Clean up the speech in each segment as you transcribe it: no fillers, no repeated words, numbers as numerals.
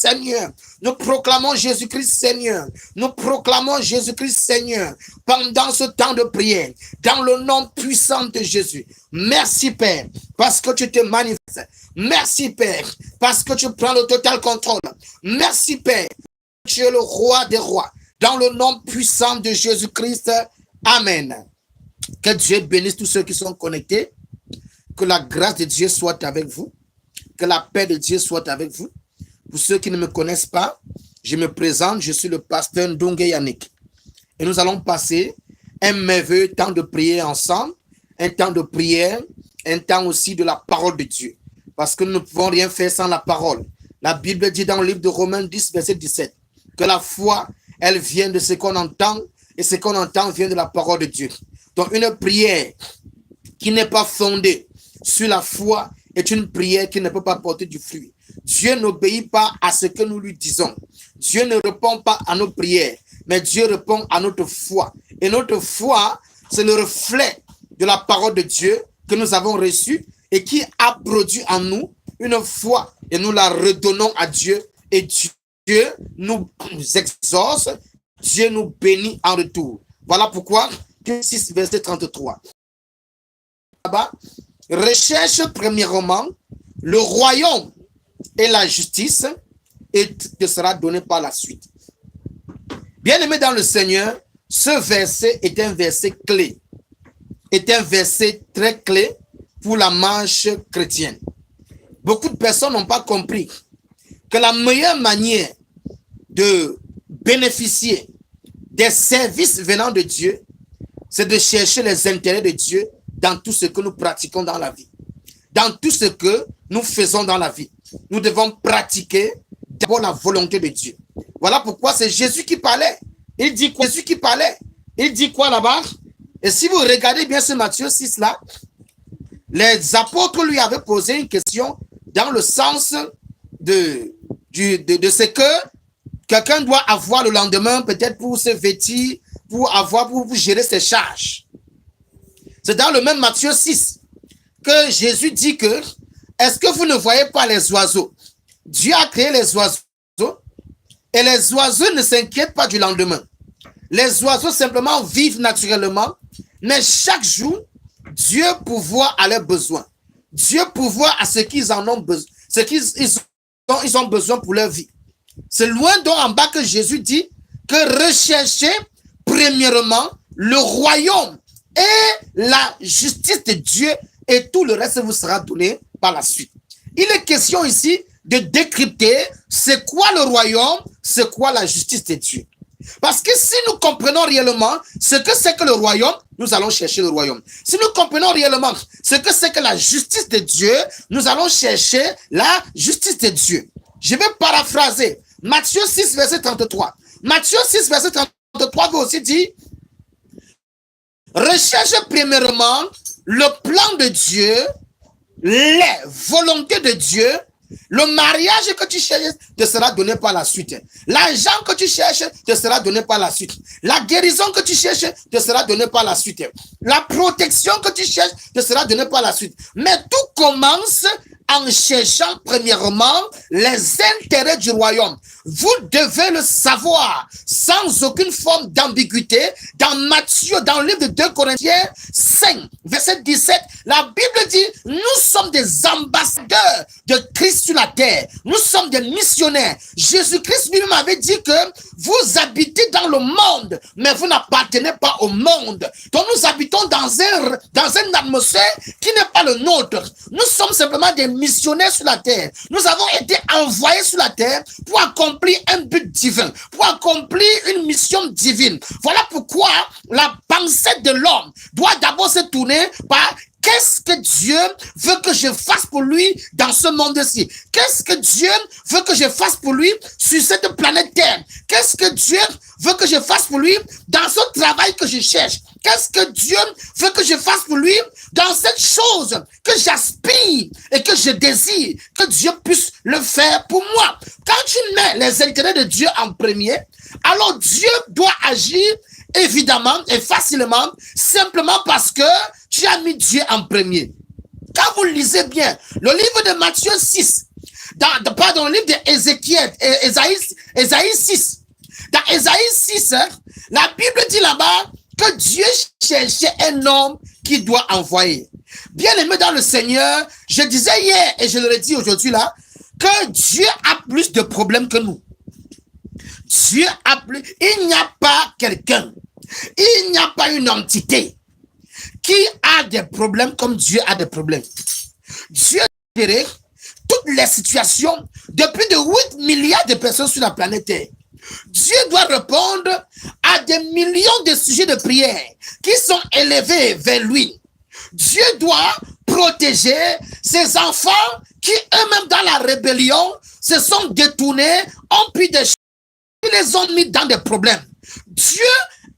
Seigneur. Nous proclamons Jésus-Christ Seigneur. Nous proclamons Jésus-Christ Seigneur pendant ce temps de prière, dans le nom puissant de Jésus. Merci Père, parce que tu te manifestes. Merci Père, parce que tu prends le total contrôle. Merci Père, tu es le roi des rois. Dans le nom puissant de Jésus-Christ. Amen. Que Dieu bénisse tous ceux qui sont connectés. Que la grâce de Dieu soit avec vous. Que la paix de Dieu soit avec vous. Pour ceux qui ne me connaissent pas, je me présente, je suis le pasteur Ndongue Yannick. Et nous allons passer un merveilleux temps de prière ensemble, un temps de prière, un temps aussi de la parole de Dieu. Parce que nous ne pouvons rien faire sans la parole. La Bible dit dans le livre de Romains 10, verset 17, que la foi, elle vient de ce qu'on entend, et ce qu'on entend vient de la parole de Dieu. Donc une prière qui n'est pas fondée sur la foi est une prière qui ne peut pas porter du fruit. Dieu n'obéit pas à ce que nous lui disons. Dieu ne répond pas à nos prières, mais Dieu répond à notre foi. Et notre foi, c'est le reflet de la parole de Dieu que nous avons reçue et qui a produit en nous une foi. Et nous la redonnons à Dieu. Et Dieu nous exauce, Dieu nous bénit en retour. Voilà pourquoi, 6, verset 33. Là-bas, recherche premièrement le royaume et la justice, et te sera donné par la suite. Bien-aimé dans le Seigneur, ce verset est un verset clé, est un verset très clé pour la marche chrétienne. Beaucoup de personnes n'ont pas compris que la meilleure manière de bénéficier des services venant de Dieu, c'est de chercher les intérêts de Dieu dans tout ce que nous pratiquons dans la vie. Dans tout ce que nous faisons dans la vie. Nous devons pratiquer d'abord la volonté de Dieu. Voilà pourquoi c'est Jésus qui parlait. Il dit quoi? Jésus qui parlait. Il dit quoi là-bas? Et si vous regardez bien ce Matthieu 6 là, les apôtres lui avaient posé une question dans le sens de ce que quelqu'un doit avoir le lendemain, peut-être pour se vêtir, pour gérer ses charges. C'est dans le même Matthieu 6 que Jésus dit que est-ce que vous ne voyez pas les oiseaux? Dieu a créé les oiseaux et les oiseaux ne s'inquiètent pas du lendemain. Les oiseaux simplement vivent naturellement, mais chaque jour, Dieu pourvoit à leurs besoins. Dieu pourvoit à ce qu'ils en ont besoin, ce qu'ils ont besoin pour leur vie. C'est loin d'en en bas que Jésus dit que recherchez premièrement le royaume et la justice de Dieu et tout le reste vous sera donné par la suite. Il est question ici de décrypter c'est quoi le royaume, c'est quoi la justice de Dieu. Parce que si nous comprenons réellement ce que c'est que le royaume, nous allons chercher le royaume. Si nous comprenons réellement ce que c'est que la justice de Dieu, nous allons chercher la justice de Dieu. Je vais paraphraser Matthieu 6, verset 33. Matthieu 6, verset 33 veut aussi dire recherche premièrement le plan de Dieu, les volontés de Dieu. Le mariage que tu cherches te sera donné par la suite. L'argent que tu cherches te sera donné par la suite. La guérison que tu cherches te sera donnée par la suite. La protection que tu cherches te sera donnée par la suite. Mais tout commence en cherchant premièrement les intérêts du royaume. Vous devez le savoir sans aucune forme d'ambiguïté. Dans Matthieu, dans le livre de 2 Corinthiens 5, verset 17, la Bible dit, nous sommes des ambassadeurs de Christ sur la terre. Nous sommes des missionnaires. Jésus-Christ lui-même avait dit que vous habitez dans le monde, mais vous n'appartenez pas au monde. Donc nous habitons dans une atmosphère qui n'est pas le nôtre. Nous sommes simplement des missionnaires sur la terre. Nous avons été envoyés sur la terre pour accomplir un but divin, pour accomplir une mission divine. Voilà pourquoi la pensée de l'homme doit d'abord se tourner par qu'est-ce que Dieu veut que je fasse pour lui dans ce monde-ci? Qu'est-ce que Dieu veut que je fasse pour lui sur cette planète Terre? Qu'est-ce que Dieu veut que je fasse pour lui dans ce travail que je cherche? Qu'est-ce que Dieu veut que je fasse pour lui dans cette chose que j'aspire et que je désire que Dieu puisse le faire pour moi? Quand tu mets les intérêts de Dieu en premier, alors Dieu doit agir évidemment et facilement, simplement parce que tu as mis Dieu en premier. Quand vous lisez bien le livre de Matthieu 6, dans le livre d'Ézéchiel, Ésaïe 6. Dans Ésaïe 6, la Bible dit là-bas que Dieu cherchait un homme qui doit envoyer. Bien aimé dans le Seigneur, je disais hier et je le redis aujourd'hui là, que Dieu a plus de problèmes que nous. Dieu a plus, il n'y a pas quelqu'un, il n'y a pas une entité qui a des problèmes comme Dieu a des problèmes. Dieu dirait toutes les situations de plus de 8 milliards de personnes sur la planète Terre. Dieu doit répondre à des millions de sujets de prière qui sont élevés vers lui. Dieu doit protéger ses enfants qui eux-mêmes dans la rébellion se sont détournés, ont pris des choses, ils les ont mis dans des problèmes. Dieu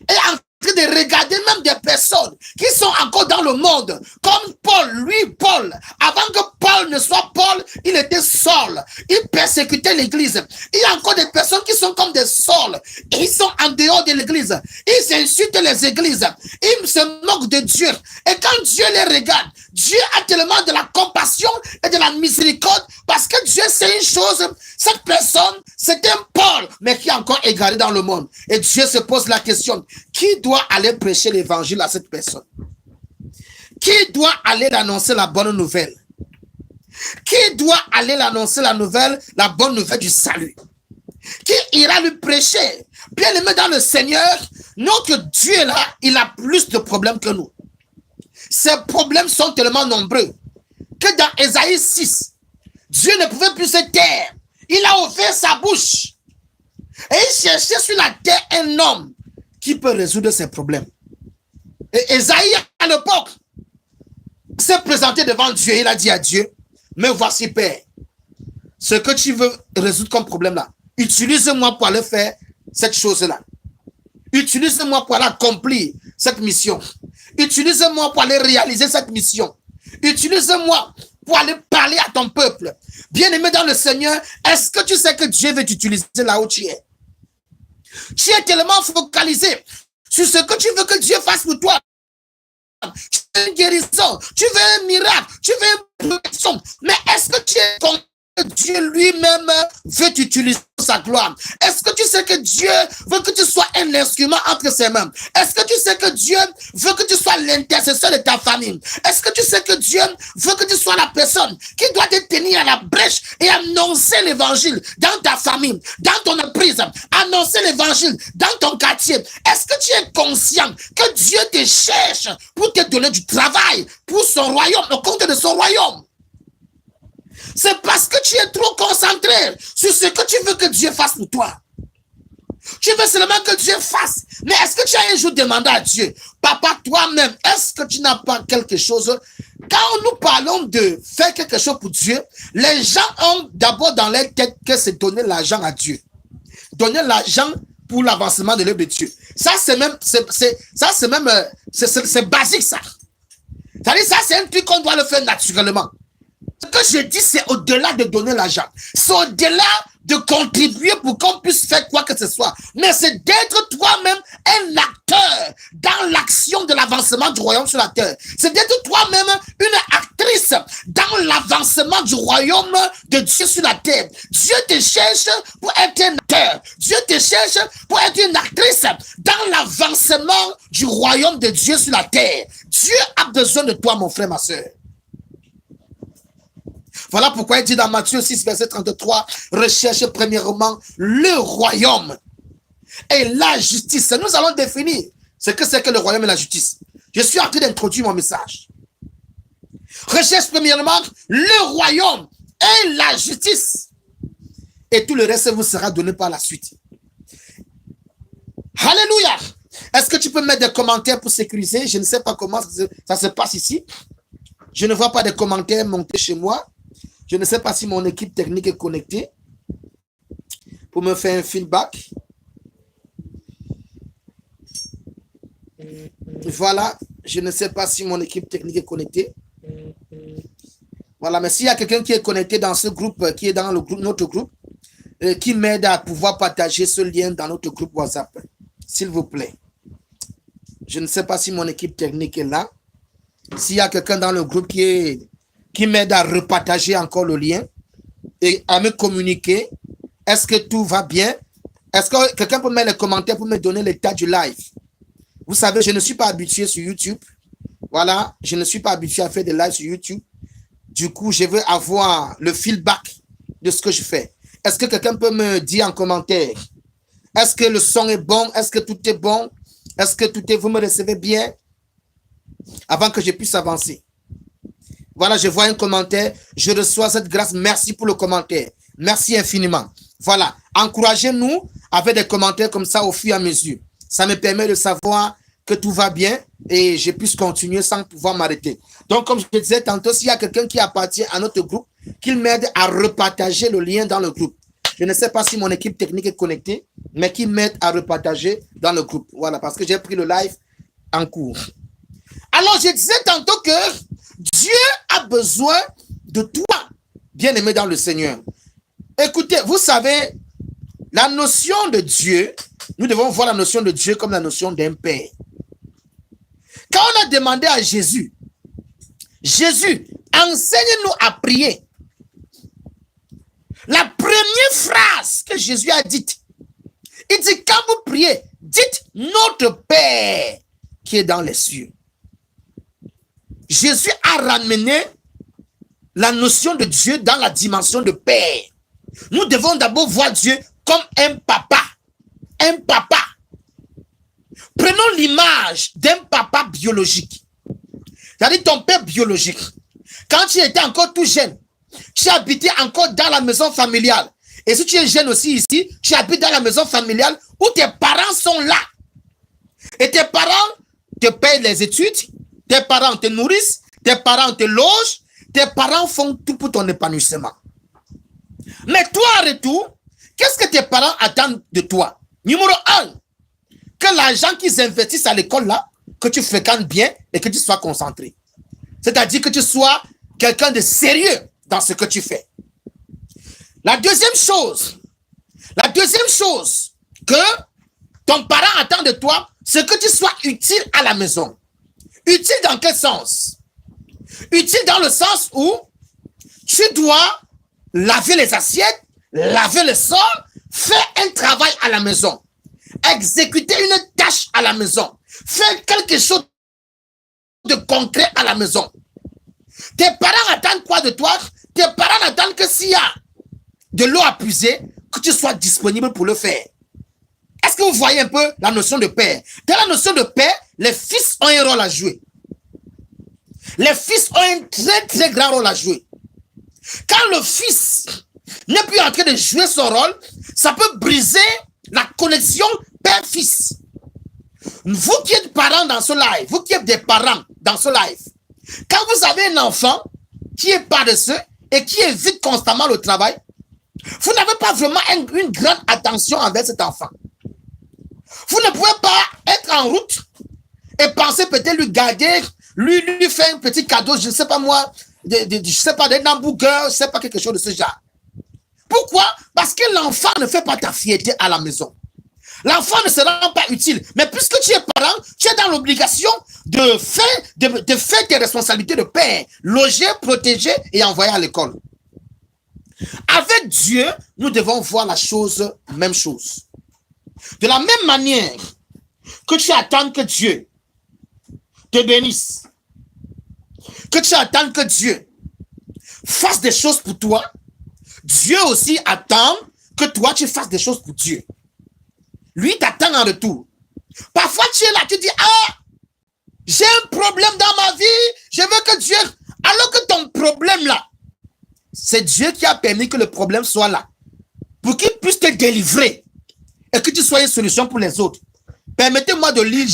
est en train de regarder même des personnes qui sont encore dans le monde, comme Paul. Lui, Paul, avant que Paul ne soit Paul, il était Saul. Il persécutait l'église. Il y a encore des personnes qui sont comme des Saul. Ils sont en dehors de l'église. Ils insultent les églises. Ils se moquent de Dieu. Et quand Dieu les regarde, Dieu a tellement de la compassion et de la miséricorde parce que Dieu sait une chose, cette personne, c'est un Paul, mais qui est encore égaré dans le monde. Et Dieu se pose la question, qui doit aller prêcher l'évangile à cette personne? Qui doit aller annoncer la bonne nouvelle? Qui doit aller annoncer la bonne nouvelle du salut? Qui ira lui prêcher? Bien aimé dans le Seigneur, notre Dieu là, il a plus de problèmes que nous. Ces problèmes sont tellement nombreux que dans Ésaïe 6, Dieu ne pouvait plus se taire. Il a ouvert sa bouche et il cherchait sur la terre un homme qui peut résoudre ses problèmes. Et Ésaïe, à l'époque, s'est présenté devant Dieu. Il a dit à Dieu, mais voici, Père, ce que tu veux résoudre comme problème là, utilise-moi pour aller faire cette chose-là. Utilise-moi pour aller accomplir cette mission. Utilise-moi pour aller réaliser cette mission. Utilise-moi pour aller parler à ton peuple. Bien-aimé dans le Seigneur, est-ce que tu sais que Dieu veut t'utiliser là où tu es? Tu es tellement focalisé sur ce que tu veux que Dieu fasse pour toi. Tu veux une guérison, tu veux un miracle, tu veux une protection. Mais est-ce que tu es conscient que Dieu lui-même veut t'utiliser pour sa gloire? Est-ce que tu sais que Dieu veut que tu sois un instrument entre ses mains? Est-ce que tu sais que Dieu veut que tu sois l'intercesseur de ta famille? Est-ce que tu sais que Dieu veut que tu sois la personne qui doit te tenir à la brèche et annoncer l'évangile dans ta famille, dans ton entreprise, annoncer l'évangile dans ton quartier? Est-ce que tu es conscient que Dieu te cherche pour te donner du travail pour son royaume, au compte de son royaume? C'est parce que tu es trop concentré sur ce que tu veux que Dieu fasse pour toi. Tu veux seulement que Dieu fasse. Mais est-ce que tu as un jour demandé à Dieu, papa, toi-même, est-ce que tu n'as pas quelque chose? Quand nous parlons de faire quelque chose pour Dieu, les gens ont d'abord dans leur tête que c'est donner l'argent à Dieu. Donner l'argent pour l'avancement de l'œuvre de Dieu. Ça, c'est basique, ça. C'est-à-dire, ça, c'est un truc qu'on doit le faire naturellement. Ce que je dis, c'est au-delà de donner l'argent. C'est au-delà de contribuer pour qu'on puisse faire quoi que ce soit. Mais c'est d'être toi-même un acteur dans l'action de l'avancement du royaume sur la terre. C'est d'être toi-même une actrice dans l'avancement du royaume de Dieu sur la terre. Dieu te cherche pour être un acteur. Dieu te cherche pour être une actrice dans l'avancement du royaume de Dieu sur la terre. Dieu a besoin de toi, mon frère, ma soeur. Voilà pourquoi il dit dans Matthieu 6, verset 33, recherchez premièrement le royaume et la justice. Nous allons définir ce que c'est que le royaume et la justice. Je suis en train d'introduire mon message. Recherche premièrement le royaume et la justice. Et tout le reste vous sera donné par la suite. Alléluia. Est-ce que tu peux mettre des commentaires pour sécuriser? Je ne sais pas comment ça se passe ici. Je ne vois pas de commentaires monter chez moi. Je ne sais pas si mon équipe technique est connectée pour me faire un feedback. Voilà, je ne sais pas si mon équipe technique est connectée. Voilà, mais s'il y a quelqu'un qui est connecté dans ce groupe, qui est dans le groupe, notre groupe, qui m'aide à pouvoir partager ce lien dans notre groupe WhatsApp, s'il vous plaît. Je ne sais pas si mon équipe technique est là. S'il y a quelqu'un dans le groupe qui m'aide à repartager encore le lien, et à me communiquer. Est-ce que tout va bien? Est-ce que quelqu'un peut mettre les commentaires pour me donner l'état du live? Vous savez, je ne suis pas habitué sur YouTube. Voilà, je ne suis pas habitué à faire des lives sur YouTube. Du coup, je veux avoir le feedback de ce que je fais. Est-ce que quelqu'un peut me dire en commentaire? Est-ce que le son est bon? Est-ce que tout est bon? Est-ce que tout est... Vous me recevez bien? Avant que je puisse avancer. Voilà, je vois un commentaire. Je reçois cette grâce. Merci pour le commentaire. Merci infiniment. Voilà, encouragez-nous avec des commentaires comme ça au fur et à mesure. Ça me permet de savoir que tout va bien et je puisse continuer sans pouvoir m'arrêter. Donc, comme je te disais tantôt, s'il y a quelqu'un qui appartient à notre groupe, qu'il m'aide à repartager le lien dans le groupe. Je ne sais pas si mon équipe technique est connectée, mais qu'il m'aide à repartager dans le groupe. Voilà, parce que j'ai pris le live en cours. Alors, je disais tantôt que Dieu a besoin de toi, bien-aimé dans le Seigneur. Écoutez, vous savez, la notion de Dieu, nous devons voir la notion de Dieu comme la notion d'un père. Quand on a demandé à Jésus, Jésus, enseigne-nous à prier. La première phrase que Jésus a dite, il dit, quand vous priez, dites notre Père qui est dans les cieux. Jésus a ramené la notion de Dieu dans la dimension de Père. Nous devons d'abord voir Dieu comme un papa. Un papa. Prenons l'image d'un papa biologique. C'est-à-dire ton père biologique. Quand tu étais encore tout jeune, tu habitais encore dans la maison familiale. Et si tu es jeune aussi ici, tu habites dans la maison familiale où tes parents sont là. Et tes parents te payent les études, tes parents te nourrissent, tes parents te logent, tes parents font tout pour ton épanouissement. Mais toi, en retour, qu'est-ce que tes parents attendent de toi? Numéro 1, que l'argent qu'ils investissent à l'école là, que tu fréquentes bien et que tu sois concentré. C'est-à-dire que tu sois quelqu'un de sérieux dans ce que tu fais. La deuxième chose que ton parent attend de toi, c'est que tu sois utile à la maison. Utile dans quel sens? Utile dans le sens où tu dois laver les assiettes, laver le sol, faire un travail à la maison, exécuter une tâche à la maison, faire quelque chose de concret à la maison. Tes parents attendent quoi de toi? Tes parents attendent que s'il y a de l'eau à puiser, que tu sois disponible pour le faire. Est-ce que vous voyez un peu la notion de père? Dans la notion de père, les fils ont un rôle à jouer. Les fils ont un très très grand rôle à jouer. Quand le fils n'est plus en train de jouer son rôle, ça peut briser la connexion père-fils. Vous qui êtes parents dans ce live, vous qui êtes des parents dans ce live, quand vous avez un enfant qui est paresseux et qui évite constamment le travail, vous n'avez pas vraiment une grande attention envers cet enfant. Vous ne pouvez pas être en route et penser peut-être lui garder, lui faire un petit cadeau, je ne sais pas moi, je sais pas, d'un hamburger, je ne sais pas, quelque chose de ce genre. Pourquoi? Parce que l'enfant ne fait pas ta fierté à la maison. L'enfant ne se rend pas utile. Mais puisque tu es parent, tu es dans l'obligation de faire tes responsabilités de père, loger, protéger et envoyer à l'école. Avec Dieu, nous devons voir la même chose. De la même manière que tu attends que Dieu te bénisse, que tu attends que Dieu fasse des choses pour toi, Dieu aussi attend que toi tu fasses des choses pour Dieu. Lui t'attend en retour. Parfois tu es là, tu dis, ah, j'ai un problème dans ma vie, je veux que Dieu... Alors que ton problème là, c'est Dieu qui a permis que le problème soit là. Pour qu'il puisse te délivrer et que tu sois une solution pour les autres. Permettez-moi de lire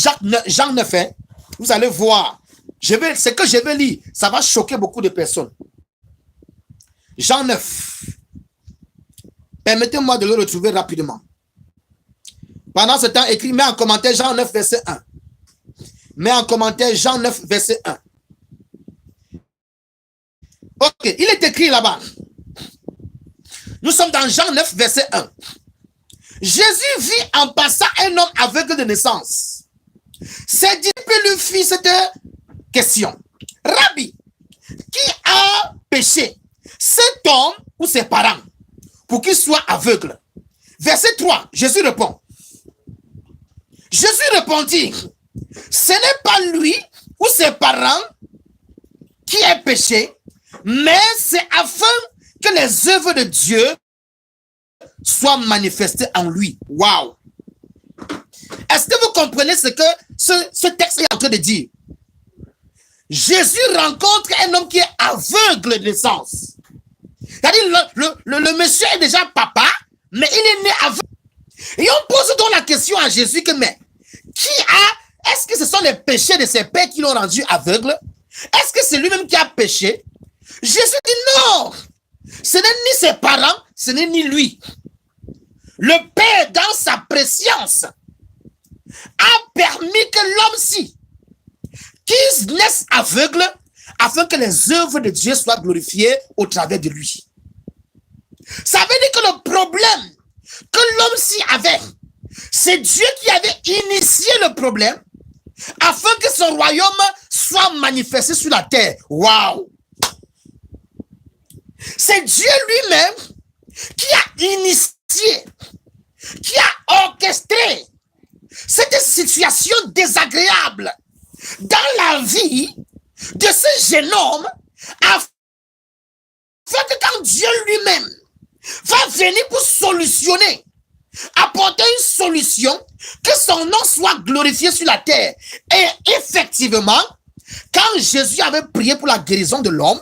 Jean 9. Hein. Vous allez voir. Ce que je vais lire, ça va choquer beaucoup de personnes. Jean 9. Permettez-moi de le retrouver rapidement. Pendant ce temps, écrit, mets en commentaire Jean 9, verset 1. Mets en commentaire Jean 9, verset 1. Ok, il est écrit là-bas. Nous sommes dans Jean 9, verset 1. Jésus vit en passant un homme aveugle de naissance. Ses disciples lui firent cette question. Rabbi, qui a péché, cet homme ou ses parents pour qu'il soit aveugle? Verset 3, Jésus répond. Jésus répondit, ce n'est pas lui ou ses parents qui est péché, mais c'est afin que les œuvres de Dieu soient manifestées en lui. Waouh! Est-ce que vous comprenez ce que ce texte est en train de dire? Jésus rencontre un homme qui est aveugle de naissance. C'est-à-dire le monsieur est déjà papa, mais il est né aveugle. Et on pose donc la question à Jésus que, mais est-ce que ce sont les péchés de ses pères qui l'ont rendu aveugle? Est-ce que c'est lui-même qui a péché? Jésus dit non. Ce n'est ni ses parents, ce n'est ni lui. Le Père, dans sa préscience, a permis que l'homme-ci, qui naisse aveugle, afin que les œuvres de Dieu soient glorifiées au travers de lui. Ça veut dire que le problème que l'homme-ci avait, c'est Dieu qui avait initié le problème afin que son royaume soit manifesté sur la terre. Waouh! C'est Dieu lui-même qui a initié, qui a orchestré cette situation désagréable dans la vie de ce jeune homme afin que quand Dieu lui-même va venir pour solutionner, apporter une solution, que son nom soit glorifié sur la terre. Et effectivement, quand Jésus avait prié pour la guérison de l'homme,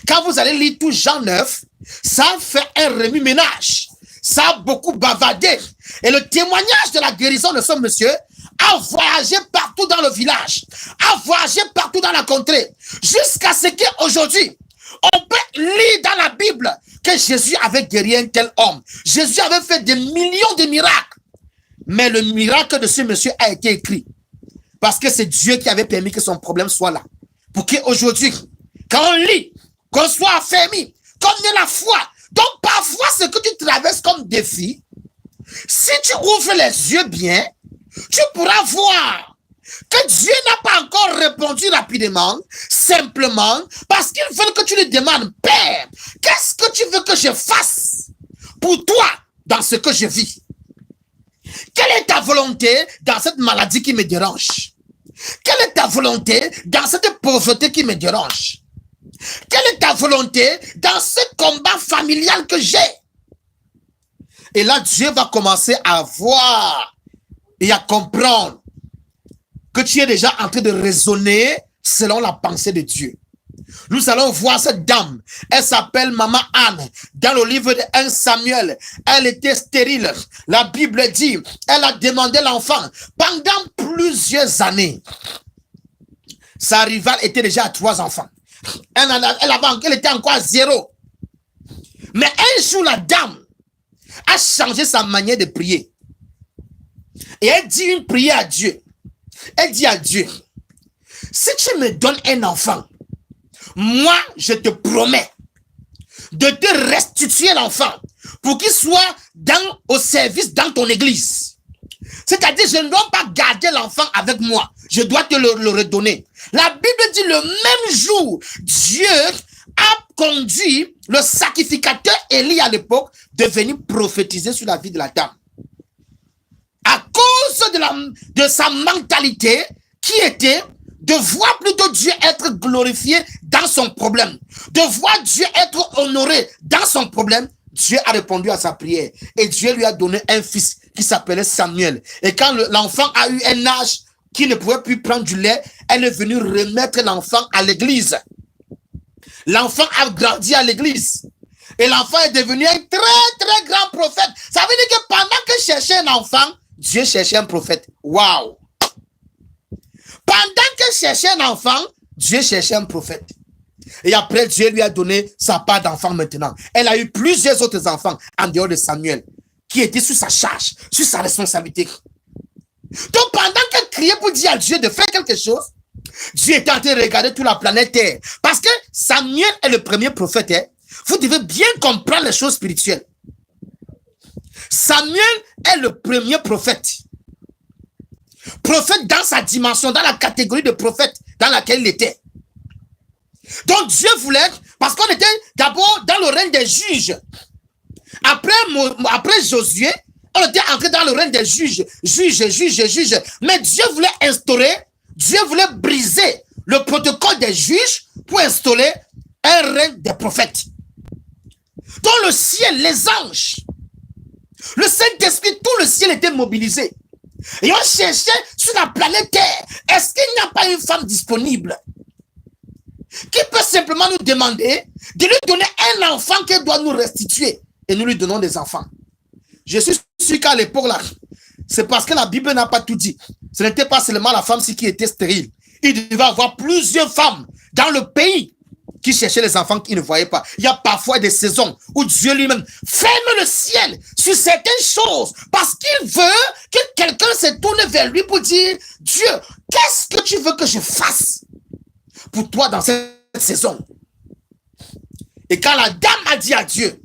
quand vous allez lire tout Jean 9, ça a fait un remue-ménage. Ça a beaucoup bavardé. Et le témoignage de la guérison de ce monsieur a voyagé partout dans le village, a voyagé partout dans la contrée, jusqu'à ce qu'aujourd'hui, on peut lire dans la Bible que Jésus avait guéri un tel homme. Jésus avait fait des millions de miracles. Mais le miracle de ce monsieur a été écrit. Parce que c'est Dieu qui avait permis que son problème soit là. Pour qu'aujourd'hui, quand on lit, qu'on soit affermi, qu'on ait la foi. Donc parfois, ce que tu traverses comme défi, si tu ouvres les yeux bien, tu pourras voir que Dieu n'a pas encore répondu rapidement, simplement parce qu'il veut que tu lui demandes, Père, qu'est-ce que tu veux que je fasse pour toi dans ce que je vis? Quelle est ta volonté dans cette maladie qui me dérange? Quelle est ta volonté dans cette pauvreté qui me dérange? Quelle est ta volonté dans ce combat familial que j'ai? Et là, Dieu va commencer à voir et à comprendre que tu es déjà en train de raisonner selon la pensée de Dieu. Nous allons voir cette dame. Elle s'appelle Maman Anne. Dans le livre de 1 Samuel, elle était stérile. La Bible dit, elle a demandé l'enfant pendant plusieurs années. Sa rivale était déjà à 3 enfants. Elle était encore à 0. Mais un jour, la dame a changé sa manière de prier. Et elle dit une prière à Dieu. Elle dit à Dieu, si tu me donnes un enfant, moi, je te promets de te restituer l'enfant pour qu'il soit au service dans ton église. C'est-à-dire, je ne dois pas garder l'enfant avec moi. Je dois te le redonner. La Bible dit le même jour, Dieu a conduit le sacrificateur Élie à l'époque de venir prophétiser sur la vie de la dame. À cause de sa mentalité qui était de voir plutôt Dieu être glorifié dans son problème, de voir Dieu être honoré dans son problème, Dieu a répondu à sa prière et Dieu lui a donné un fils qui s'appelait Samuel. Et quand l'enfant a eu un âge qui ne pouvait plus prendre du lait, elle est venue remettre l'enfant à l'église. L'enfant a grandi à l'église. Et l'enfant est devenu un très, très grand prophète. Ça veut dire que pendant que cherchait un enfant, Dieu cherchait un prophète. Waouh! Pendant que cherchait un enfant, Dieu cherchait un prophète. Et après, Dieu lui a donné sa part d'enfant maintenant. Elle a eu plusieurs autres enfants en dehors de Samuel qui étaient sous sa charge, sous sa responsabilité. Donc, pendant qu'elle criait pour dire à Dieu de faire quelque chose, Dieu était en train de regarder toute la planète Terre. Parce que Samuel est le premier prophète. Hein? Vous devez bien comprendre les choses spirituelles. Samuel est le premier prophète. Prophète dans sa dimension, dans la catégorie de prophète dans laquelle il était. Donc Dieu voulait, parce qu'on était d'abord dans le règne des juges. Après Josué, on était entré dans le règne des juges. Mais Dieu voulait instaurer, Dieu voulait briser le protocole des juges pour instaurer un règne des prophètes. Dans le ciel, les anges, le Saint-Esprit, tout le ciel était mobilisé. Et on cherchait sur la planète Terre, est-ce qu'il n'y a pas une femme disponible qui peut simplement nous demander de lui donner un enfant qu'elle doit nous restituer, et nous lui donnons des enfants. Je suis sûr qu'à l'époque là, c'est parce que la Bible n'a pas tout dit. Ce n'était pas seulement la femme qui était stérile. Il devait avoir plusieurs femmes dans le pays qui cherchaient les enfants qu'ils ne voyaient pas. Il y a parfois des saisons où Dieu lui-même ferme le ciel sur certaines choses parce qu'il veut que quelqu'un se tourne vers lui pour dire, Dieu, qu'est-ce que tu veux que je fasse pour toi dans cette saison? Et quand la dame a dit à Dieu,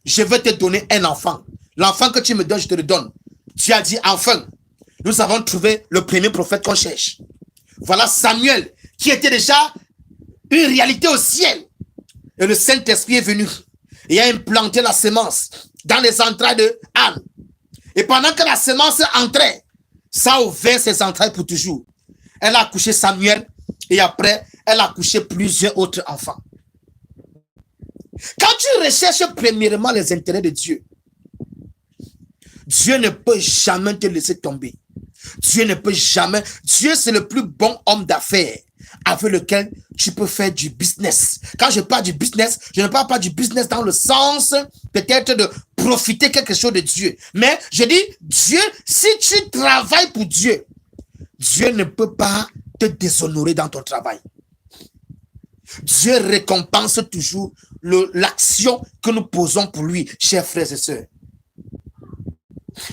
je vais te donner un enfant. L'enfant que tu me donnes, je te le donne. Dieu a dit, enfin, nous avons trouvé le premier prophète qu'on cherche. Voilà Samuel, qui était déjà une réalité au ciel. Et le Saint-Esprit est venu et a implanté la semence dans les entrailles de Anne. Et pendant que la semence entrait, ça a ouvert ses entrailles pour toujours. Elle a accouché Samuel et après, elle a accouché plusieurs autres enfants. Quand tu recherches premièrement les intérêts de Dieu, Dieu ne peut jamais te laisser tomber. Dieu ne peut jamais. Dieu, c'est le plus bon homme d'affaires avec lequel tu peux faire du business. Quand je parle du business, je ne parle pas du business dans le sens peut-être de profiter quelque chose de Dieu. Mais je dis, Dieu, si tu travailles pour Dieu, Dieu ne peut pas te déshonorer dans ton travail. Dieu récompense toujours l'action que nous posons pour lui, chers frères et sœurs.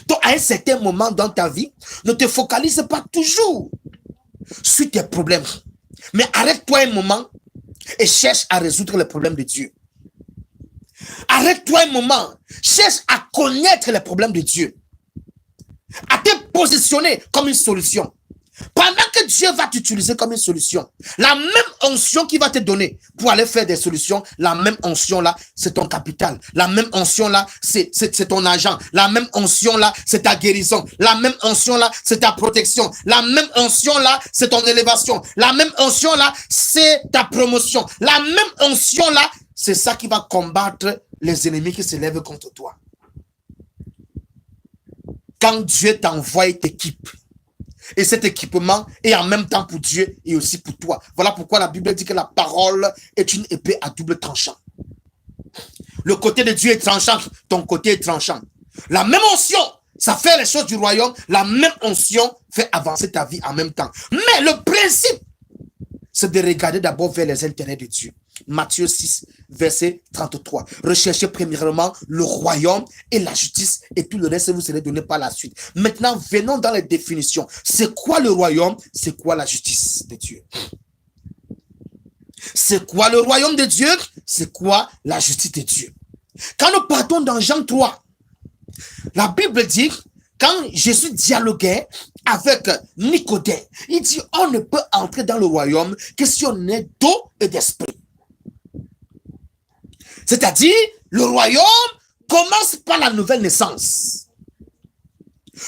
Donc, à un certain moment dans ta vie, ne te focalise pas toujours sur tes problèmes. Mais arrête-toi un moment et cherche à résoudre les problèmes de Dieu. Arrête-toi un moment, cherche à connaître les problèmes de Dieu. À te positionner comme une solution. Pendant que Dieu va t'utiliser comme une solution, la même onction qu'il va te donner pour aller faire des solutions, la même onction là, c'est ton capital. La même onction là, c'est ton argent. La même onction là, c'est ta guérison. La même onction là, c'est ta protection. La même onction là, c'est ton élévation. La même onction là, c'est ta promotion. La même onction là, c'est ça qui va combattre les ennemis qui se lèvent contre toi. Quand Dieu t'envoie, il t'équipe. Et cet équipement est en même temps pour Dieu et aussi pour toi. Voilà pourquoi la Bible dit que la parole est une épée à double tranchant. Le côté de Dieu est tranchant, ton côté est tranchant. La même onction, ça fait les choses du royaume. La même onction fait avancer ta vie en même temps. Mais le principe, c'est de regarder d'abord vers les intérêts de Dieu. Matthieu 6, verset 33. Recherchez premièrement le royaume et la justice et tout le reste vous serez donné par la suite. Maintenant, venons dans les définitions. C'est quoi le royaume? C'est quoi la justice de Dieu? C'est quoi le royaume de Dieu? C'est quoi la justice de Dieu? Quand nous partons dans Jean 3, la Bible dit, quand Jésus dialoguait avec Nicodème, il dit, on ne peut entrer dans le royaume que si on est d'eau et d'esprit. C'est-à-dire, le royaume commence par la nouvelle naissance.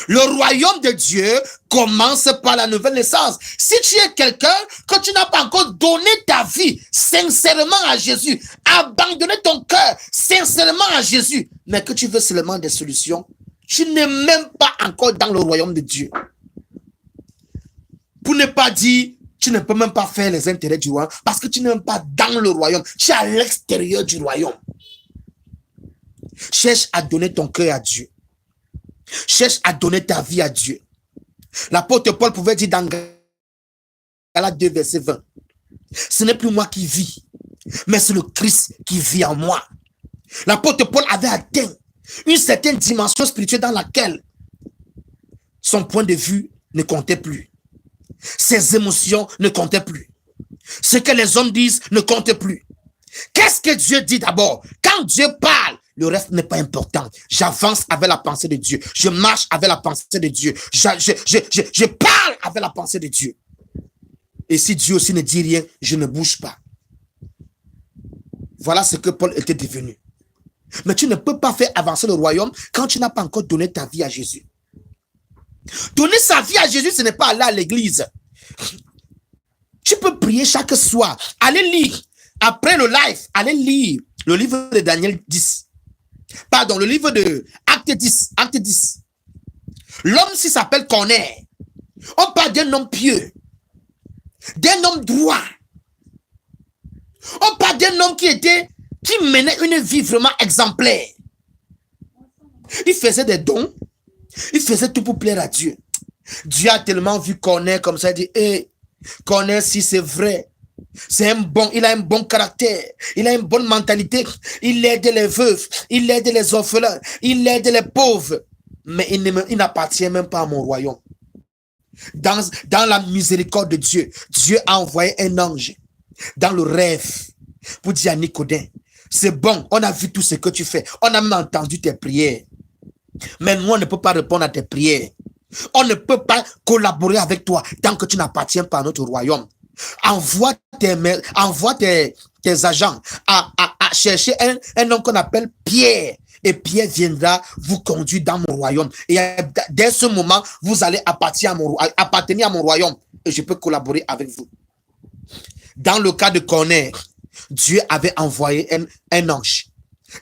Le royaume de Dieu commence par la nouvelle naissance. Si tu es quelqu'un que tu n'as pas encore donné ta vie sincèrement à Jésus, abandonné ton cœur sincèrement à Jésus, mais que tu veux seulement des solutions, tu n'es même pas encore dans le royaume de Dieu. Pour ne pas dire, tu ne peux même pas faire les intérêts du royaume parce que tu n'es même pas dans le royaume. Tu es à l'extérieur du royaume. Cherche à donner ton cœur à Dieu. Cherche à donner ta vie à Dieu. L'apôtre Paul pouvait dire dans Galates 2, verset 20, ce n'est plus moi qui vis, mais c'est le Christ qui vit en moi. L'apôtre Paul avait atteint une certaine dimension spirituelle dans laquelle son point de vue ne comptait plus. Ses émotions ne comptaient plus. Ce que les hommes disent ne compte plus. Qu'est-ce que Dieu dit d'abord? Quand Dieu parle, le reste n'est pas important. J'avance avec la pensée de Dieu. Je marche avec la pensée de Dieu. Je parle avec la pensée de Dieu. Et si Dieu aussi ne dit rien, je ne bouge pas. Voilà ce que Paul était devenu. Mais tu ne peux pas faire avancer le royaume quand tu n'as pas encore donné ta vie à Jésus. Donner sa vie à Jésus, ce n'est pas aller à l'église. Tu peux prier chaque soir. Allez lire. Après le live, allez lire le livre de Daniel 10. Pardon, le livre de Acte 10. Acte 10. L'homme s'il s'appelle Corneille. On parle d'un homme pieux. D'un homme droit. On parle d'un homme qui menait une vie vraiment exemplaire. Il faisait des dons. Il faisait tout pour plaire à Dieu. Dieu a tellement vu Corneille comme ça, il dit, hey, Corneille, si c'est vrai, il a un bon caractère, il a une bonne mentalité, il aide les veuves, il aide les orphelins, il aide les pauvres, mais il n'appartient même pas à mon royaume. Dans la miséricorde de Dieu, Dieu a envoyé un ange dans le rêve pour dire à Nicodème, c'est bon, on a vu tout ce que tu fais, on a même entendu tes prières, mais nous, on ne peut pas répondre à tes prières. On ne peut pas collaborer avec toi tant que tu n'appartiens pas à notre royaume. Envoie tes agents à chercher un homme qu'on appelle Pierre. Et Pierre viendra vous conduire dans mon royaume. Et dès ce moment, vous allez appartenir à mon royaume. Et je peux collaborer avec vous. Dans le cas de Corneille, Dieu avait envoyé un ange.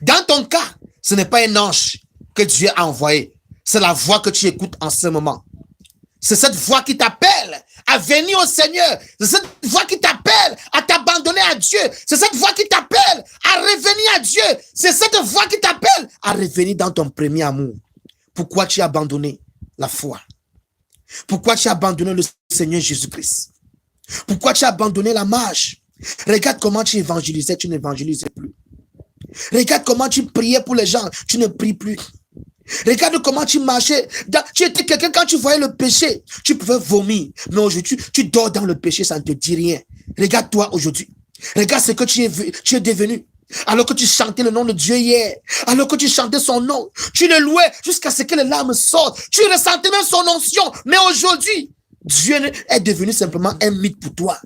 Dans ton cas, ce n'est pas un ange que Dieu a envoyé. C'est la voix que tu écoutes en ce moment. C'est cette voix qui t'appelle à venir au Seigneur. C'est cette voix qui t'appelle à t'abandonner à Dieu. C'est cette voix qui t'appelle à revenir à Dieu. C'est cette voix qui t'appelle à revenir dans ton premier amour. Pourquoi tu as abandonné la foi? Pourquoi tu as abandonné le Seigneur Jésus-Christ? Pourquoi tu as abandonné la marche? Regarde comment tu évangélisais, tu n'évangélises plus. Regarde comment tu priais pour les gens, tu ne pries plus. Regarde comment tu marchais. Tu étais quelqu'un, quand tu voyais le péché, tu pouvais vomir. Mais aujourd'hui, tu dors dans le péché, ça ne te dit rien. Regarde-toi aujourd'hui. Regarde ce que tu es devenu. Alors que tu chantais le nom de Dieu hier, alors que tu chantais son nom, tu le louais jusqu'à ce que les larmes sortent. Tu ressentais même son onction. Mais aujourd'hui, Dieu est devenu simplement un mythe pour toi.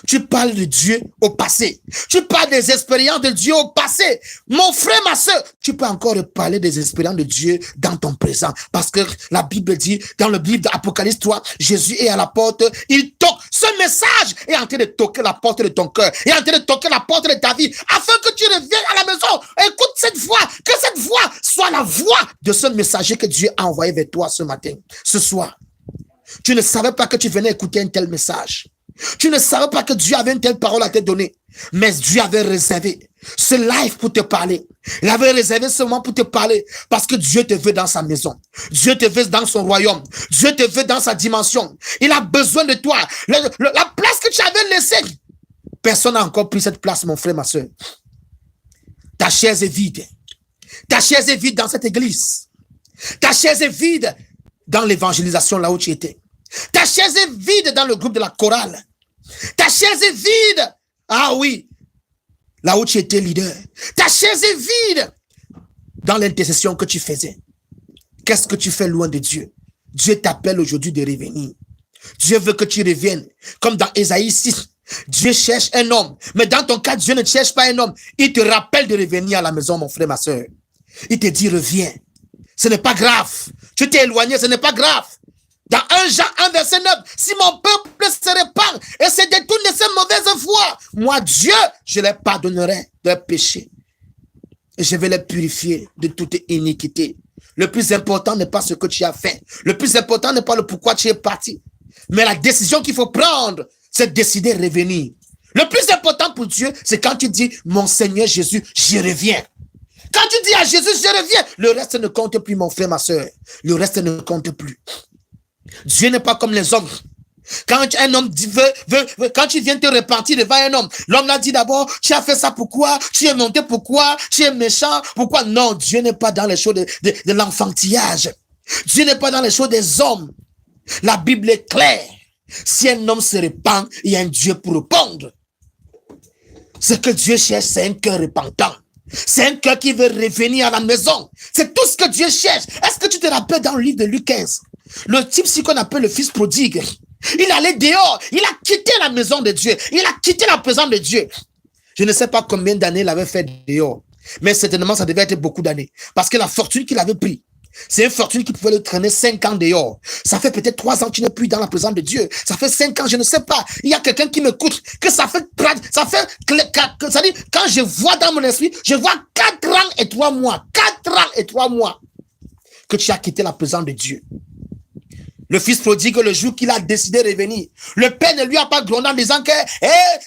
Tu parles de Dieu au passé. Tu parles des expériences de Dieu au passé. Mon frère, ma soeur, tu peux encore parler des expériences de Dieu dans ton présent. Parce que la Bible dit, dans le livre d'Apocalypse 3, Jésus est à la porte, il toque. Ce message est en train de toquer la porte de ton cœur, est en train de toquer la porte de ta vie, afin que tu reviennes à la maison. Écoute cette voix, que cette voix soit la voix de ce messager que Dieu a envoyé vers toi ce matin, ce soir. Tu ne savais pas que tu venais écouter un tel message. Tu ne savais pas que Dieu avait une telle parole à te donner. Mais Dieu avait réservé ce live pour te parler. Il avait réservé ce moment pour te parler. Parce que Dieu te veut dans sa maison. Dieu te veut dans son royaume. Dieu te veut dans sa dimension. Il a besoin de toi. La place que tu avais laissée. Personne n'a encore pris cette place, mon frère, ma soeur. Ta chaise est vide. Ta chaise est vide dans cette église. Ta chaise est vide dans l'évangélisation là où tu étais. Ta chaise est vide dans le groupe de la chorale. Ta chaise est vide. Ah oui. Là où tu étais leader. Ta chaise est vide dans l'intercession que tu faisais. Qu'est-ce que tu fais loin de Dieu? Dieu t'appelle aujourd'hui de revenir. Dieu veut que tu reviennes. Comme dans Ésaïe 6. Dieu cherche un homme. Mais dans ton cas, Dieu ne cherche pas un homme. Il te rappelle de revenir à la maison, mon frère, ma soeur. Il te dit, reviens. Ce n'est pas grave. Tu t'es éloigné, ce n'est pas grave. Dans 1 Jean 1 verset 9, si mon peuple se répand et se détourne de ses mauvaises voies, moi Dieu, je les pardonnerai de leurs péchés. Et je vais les purifier de toute iniquité. Le plus important n'est pas ce que tu as fait. Le plus important n'est pas le pourquoi tu es parti. Mais la décision qu'il faut prendre, c'est de décider de revenir. Le plus important pour Dieu, c'est quand tu dis, mon Seigneur Jésus, je reviens. Quand tu dis à Jésus, je reviens, le reste ne compte plus, mon frère, ma soeur. Le reste ne compte plus. Dieu n'est pas comme les hommes. Quand un homme quand tu viens te repentir devant un homme, l'homme l'a dit d'abord, tu as fait ça pourquoi? Tu es monté pourquoi? Tu es méchant pourquoi? Non, Dieu n'est pas dans les choses de l'enfantillage. Dieu n'est pas dans les choses des hommes. La Bible est claire. Si un homme se repent, il y a un Dieu pour répondre. Ce que Dieu cherche, c'est un cœur repentant. C'est un cœur qui veut revenir à la maison. C'est tout ce que Dieu cherche. Est-ce que tu te rappelles dans le livre de Luc 15? Le type ci qu'on appelle le fils prodigue, il allait dehors, il a quitté la maison de Dieu, il a quitté la présence de Dieu. Je ne sais pas combien d'années il avait fait dehors. Mais certainement, ça devait être beaucoup d'années. Parce que la fortune qu'il avait pris, c'est une fortune qui pouvait le traîner 5 ans dehors. Ça fait peut-être 3 ans que tu n'es plus dans la présence de Dieu. Ça fait 5 ans, je ne sais pas. Il y a quelqu'un qui m'écoute, que ça dit, quand je vois dans mon esprit, je vois 4 ans et 3 mois. 4 ans et 3 mois que tu as quitté la présence de Dieu. Le fils prodigue, le jour qu'il a décidé de revenir, le père ne lui a pas grondé en disant que,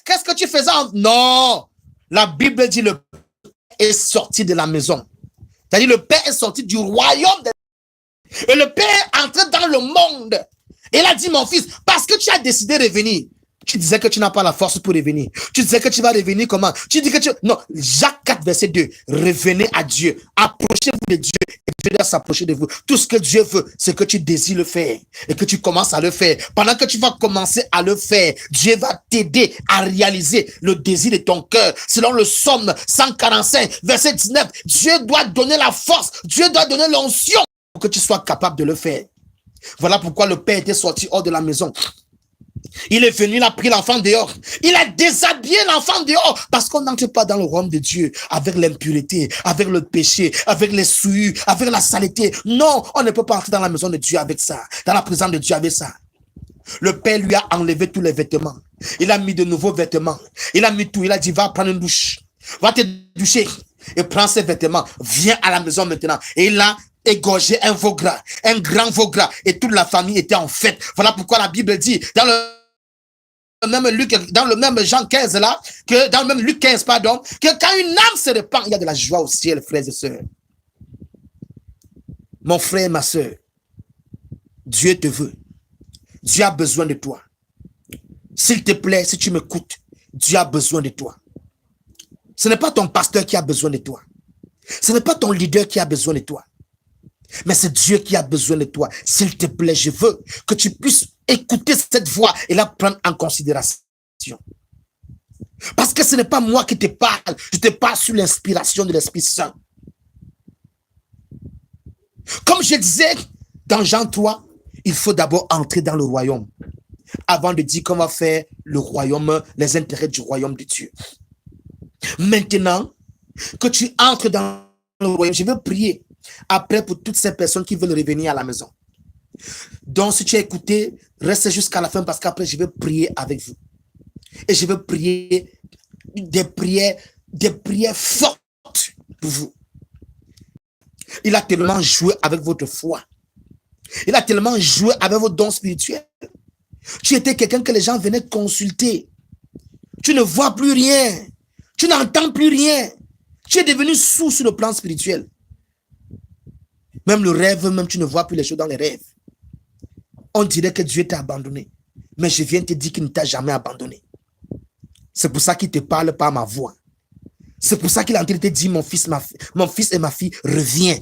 qu'est-ce que tu faisais? Non. La Bible dit le père est sorti de la maison. C'est-à-dire le père est sorti du royaume. Et le père est entré dans le monde. Et il a dit, mon fils, parce que tu as décidé de revenir, tu disais que tu n'as pas la force pour revenir. Tu disais que tu vas revenir comment? Tu dis que tu... Non, Jacques 4, verset 2. Revenez à Dieu. Approchez-vous de Dieu. Et Dieu doit s'approcher de vous. Tout ce que Dieu veut, c'est que tu désires le faire. Et que tu commences à le faire. Pendant que tu vas commencer à le faire, Dieu va t'aider à réaliser le désir de ton cœur. Selon le Psaume 145, verset 19, Dieu doit donner la force. Dieu doit donner l'onction pour que tu sois capable de le faire. Voilà pourquoi le père était sorti hors de la maison. Il est venu, il a pris l'enfant dehors. Il a déshabillé l'enfant dehors. Parce qu'on n'entre pas dans le royaume de Dieu avec l'impureté, avec le péché, avec les souillures, avec la saleté. Non, on ne peut pas entrer dans la maison de Dieu avec ça. Dans la présence de Dieu avec ça. Le père lui a enlevé tous les vêtements. Il a mis de nouveaux vêtements. Il a mis tout. Il a dit, va prendre une douche. Va te doucher. Et prends ces vêtements. Viens à la maison maintenant. Et il a égorgé un veau gras, un grand veau gras, et toute la famille était en fête. Voilà pourquoi la Bible dit dans le même Jean 15 là, que dans le même Luc 15 pardon, que quand une âme se répand, il y a de la joie au ciel, frères et sœurs. Mon frère, ma sœur, Dieu te veut. Dieu a besoin de toi. S'il te plaît, si tu m'écoutes, Dieu a besoin de toi. Ce n'est pas ton pasteur qui a besoin de toi. Ce n'est pas ton leader qui a besoin de toi. Mais c'est Dieu qui a besoin de toi. S'il te plaît, je veux que tu puisses écouter cette voix et la prendre en considération. Parce que ce n'est pas moi qui te parle. Je te parle sous l'inspiration de l'Esprit Saint. Comme je disais dans Jean 3, il faut d'abord entrer dans le royaume. Avant de dire qu'on va faire le royaume, les intérêts du royaume de Dieu. Maintenant que tu entres dans le royaume, je veux prier après pour toutes ces personnes qui veulent revenir à la maison. Donc si tu as écouté, reste jusqu'à la fin parce qu'après je vais prier avec vous. Et je vais prier des prières fortes pour vous. Il a tellement joué avec votre foi. Il a tellement joué avec vos dons spirituels. Tu étais quelqu'un que les gens venaient consulter. Tu ne vois plus rien. Tu n'entends plus rien. Tu es devenu sourd sur le plan spirituel. Même le rêve, même tu ne vois plus les choses dans les rêves. On dirait que Dieu t'a abandonné. Mais je viens te dire qu'il ne t'a jamais abandonné. C'est pour ça qu'il te parle par ma voix. C'est pour ça qu'il est en train de te dire, mon fils et ma fille, reviens.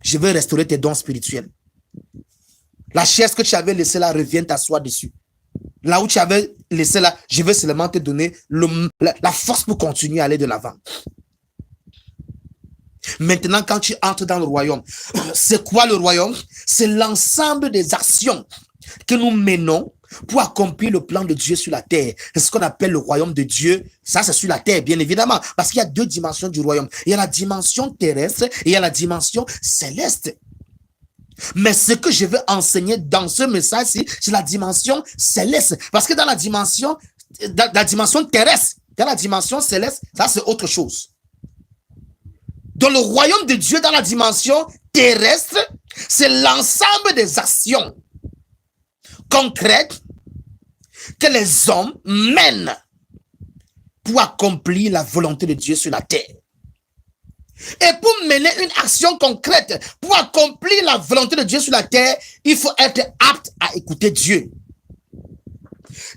Je vais restaurer tes dons spirituels. La chaise que tu avais laissée là, reviens t'asseoir dessus. Là où tu avais laissé là, je vais seulement te donner la force pour continuer à aller de l'avant. Maintenant, quand tu entres dans le royaume, c'est quoi le royaume? C'est l'ensemble des actions que nous menons pour accomplir le plan de Dieu sur la terre. C'est ce qu'on appelle le royaume de Dieu. Ça, c'est sur la terre, bien évidemment. Parce qu'il y a deux dimensions du royaume. Il y a la dimension terrestre et il y a la dimension céleste. Mais ce que je veux enseigner dans ce message-ci, c'est la dimension céleste. Parce que dans la dimension terrestre, dans la dimension céleste, ça, c'est autre chose. Dans le royaume de Dieu, dans la dimension terrestre, c'est l'ensemble des actions concrètes que les hommes mènent pour accomplir la volonté de Dieu sur la terre. Et pour mener une action concrète, pour accomplir la volonté de Dieu sur la terre, il faut être apte à écouter Dieu.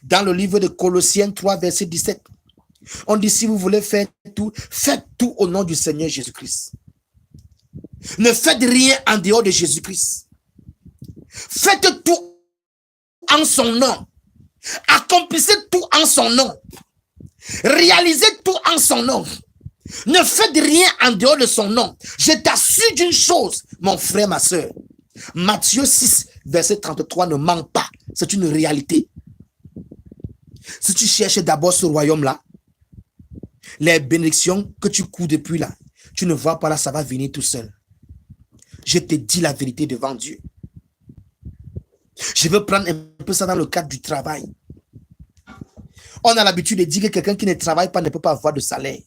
Dans le livre de Colossiens 3, verset 17, on dit, si vous voulez faire tout, faites tout au nom du Seigneur Jésus-Christ. Ne faites rien en dehors de Jésus-Christ. Faites tout en son nom. Accomplissez tout en son nom. Réalisez tout en son nom. Ne faites rien en dehors de son nom. Je t'assure d'une chose, mon frère, ma soeur. Matthieu 6, verset 33 ne ment pas. C'est une réalité. Si tu cherches d'abord ce royaume-là, Les bénédictions que tu cours depuis là, tu ne vois pas là, ça va venir tout seul. Je te dis la vérité devant Dieu. Je veux prendre un peu ça dans le cadre du travail. On a l'habitude de dire que quelqu'un qui ne travaille pas ne peut pas avoir de salaire.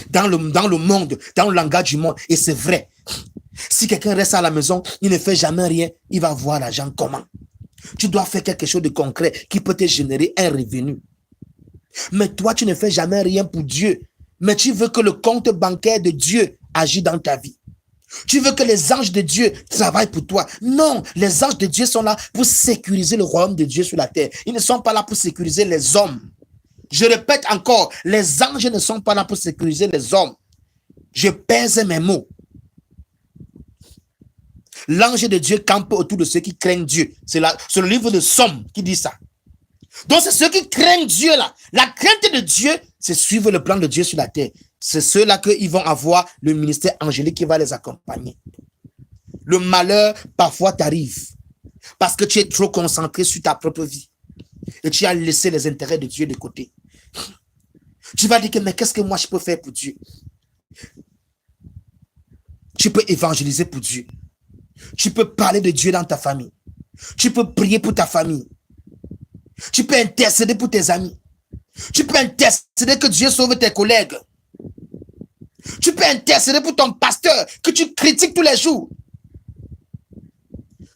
Dans le monde, dans le langage du monde, et c'est vrai. Si quelqu'un reste à la maison, il ne fait jamais rien, il va voir l'argent comment? Tu dois faire quelque chose de concret qui peut te générer un revenu. Mais toi, tu ne fais jamais rien pour Dieu. Mais tu veux que le compte bancaire de Dieu agisse dans ta vie. Tu veux que les anges de Dieu travaillent pour toi. Non, les anges de Dieu sont là pour sécuriser le royaume de Dieu sur la terre. Ils ne sont pas là pour sécuriser les hommes. Je répète encore, les anges ne sont pas là pour sécuriser les hommes. Je pèse mes mots. L'ange de Dieu campe autour de ceux qui craignent Dieu. C'est le livre de Somme qui dit ça. Donc c'est ceux qui craignent Dieu là. La crainte de Dieu, c'est suivre le plan de Dieu sur la terre. C'est ceux-là qu'ils vont avoir le ministère angélique qui va les accompagner. Le malheur parfois t'arrive parce que tu es trop concentré sur ta propre vie et tu as laissé les intérêts de Dieu de côté. Tu vas dire que mais qu'est-ce que moi je peux faire pour Dieu? Tu peux évangéliser pour Dieu. Tu peux parler de Dieu dans ta famille. Tu peux prier pour ta famille. Tu peux intercéder pour tes amis. Tu peux intercéder que Dieu sauve tes collègues. Tu peux intercéder pour ton pasteur que tu critiques tous les jours.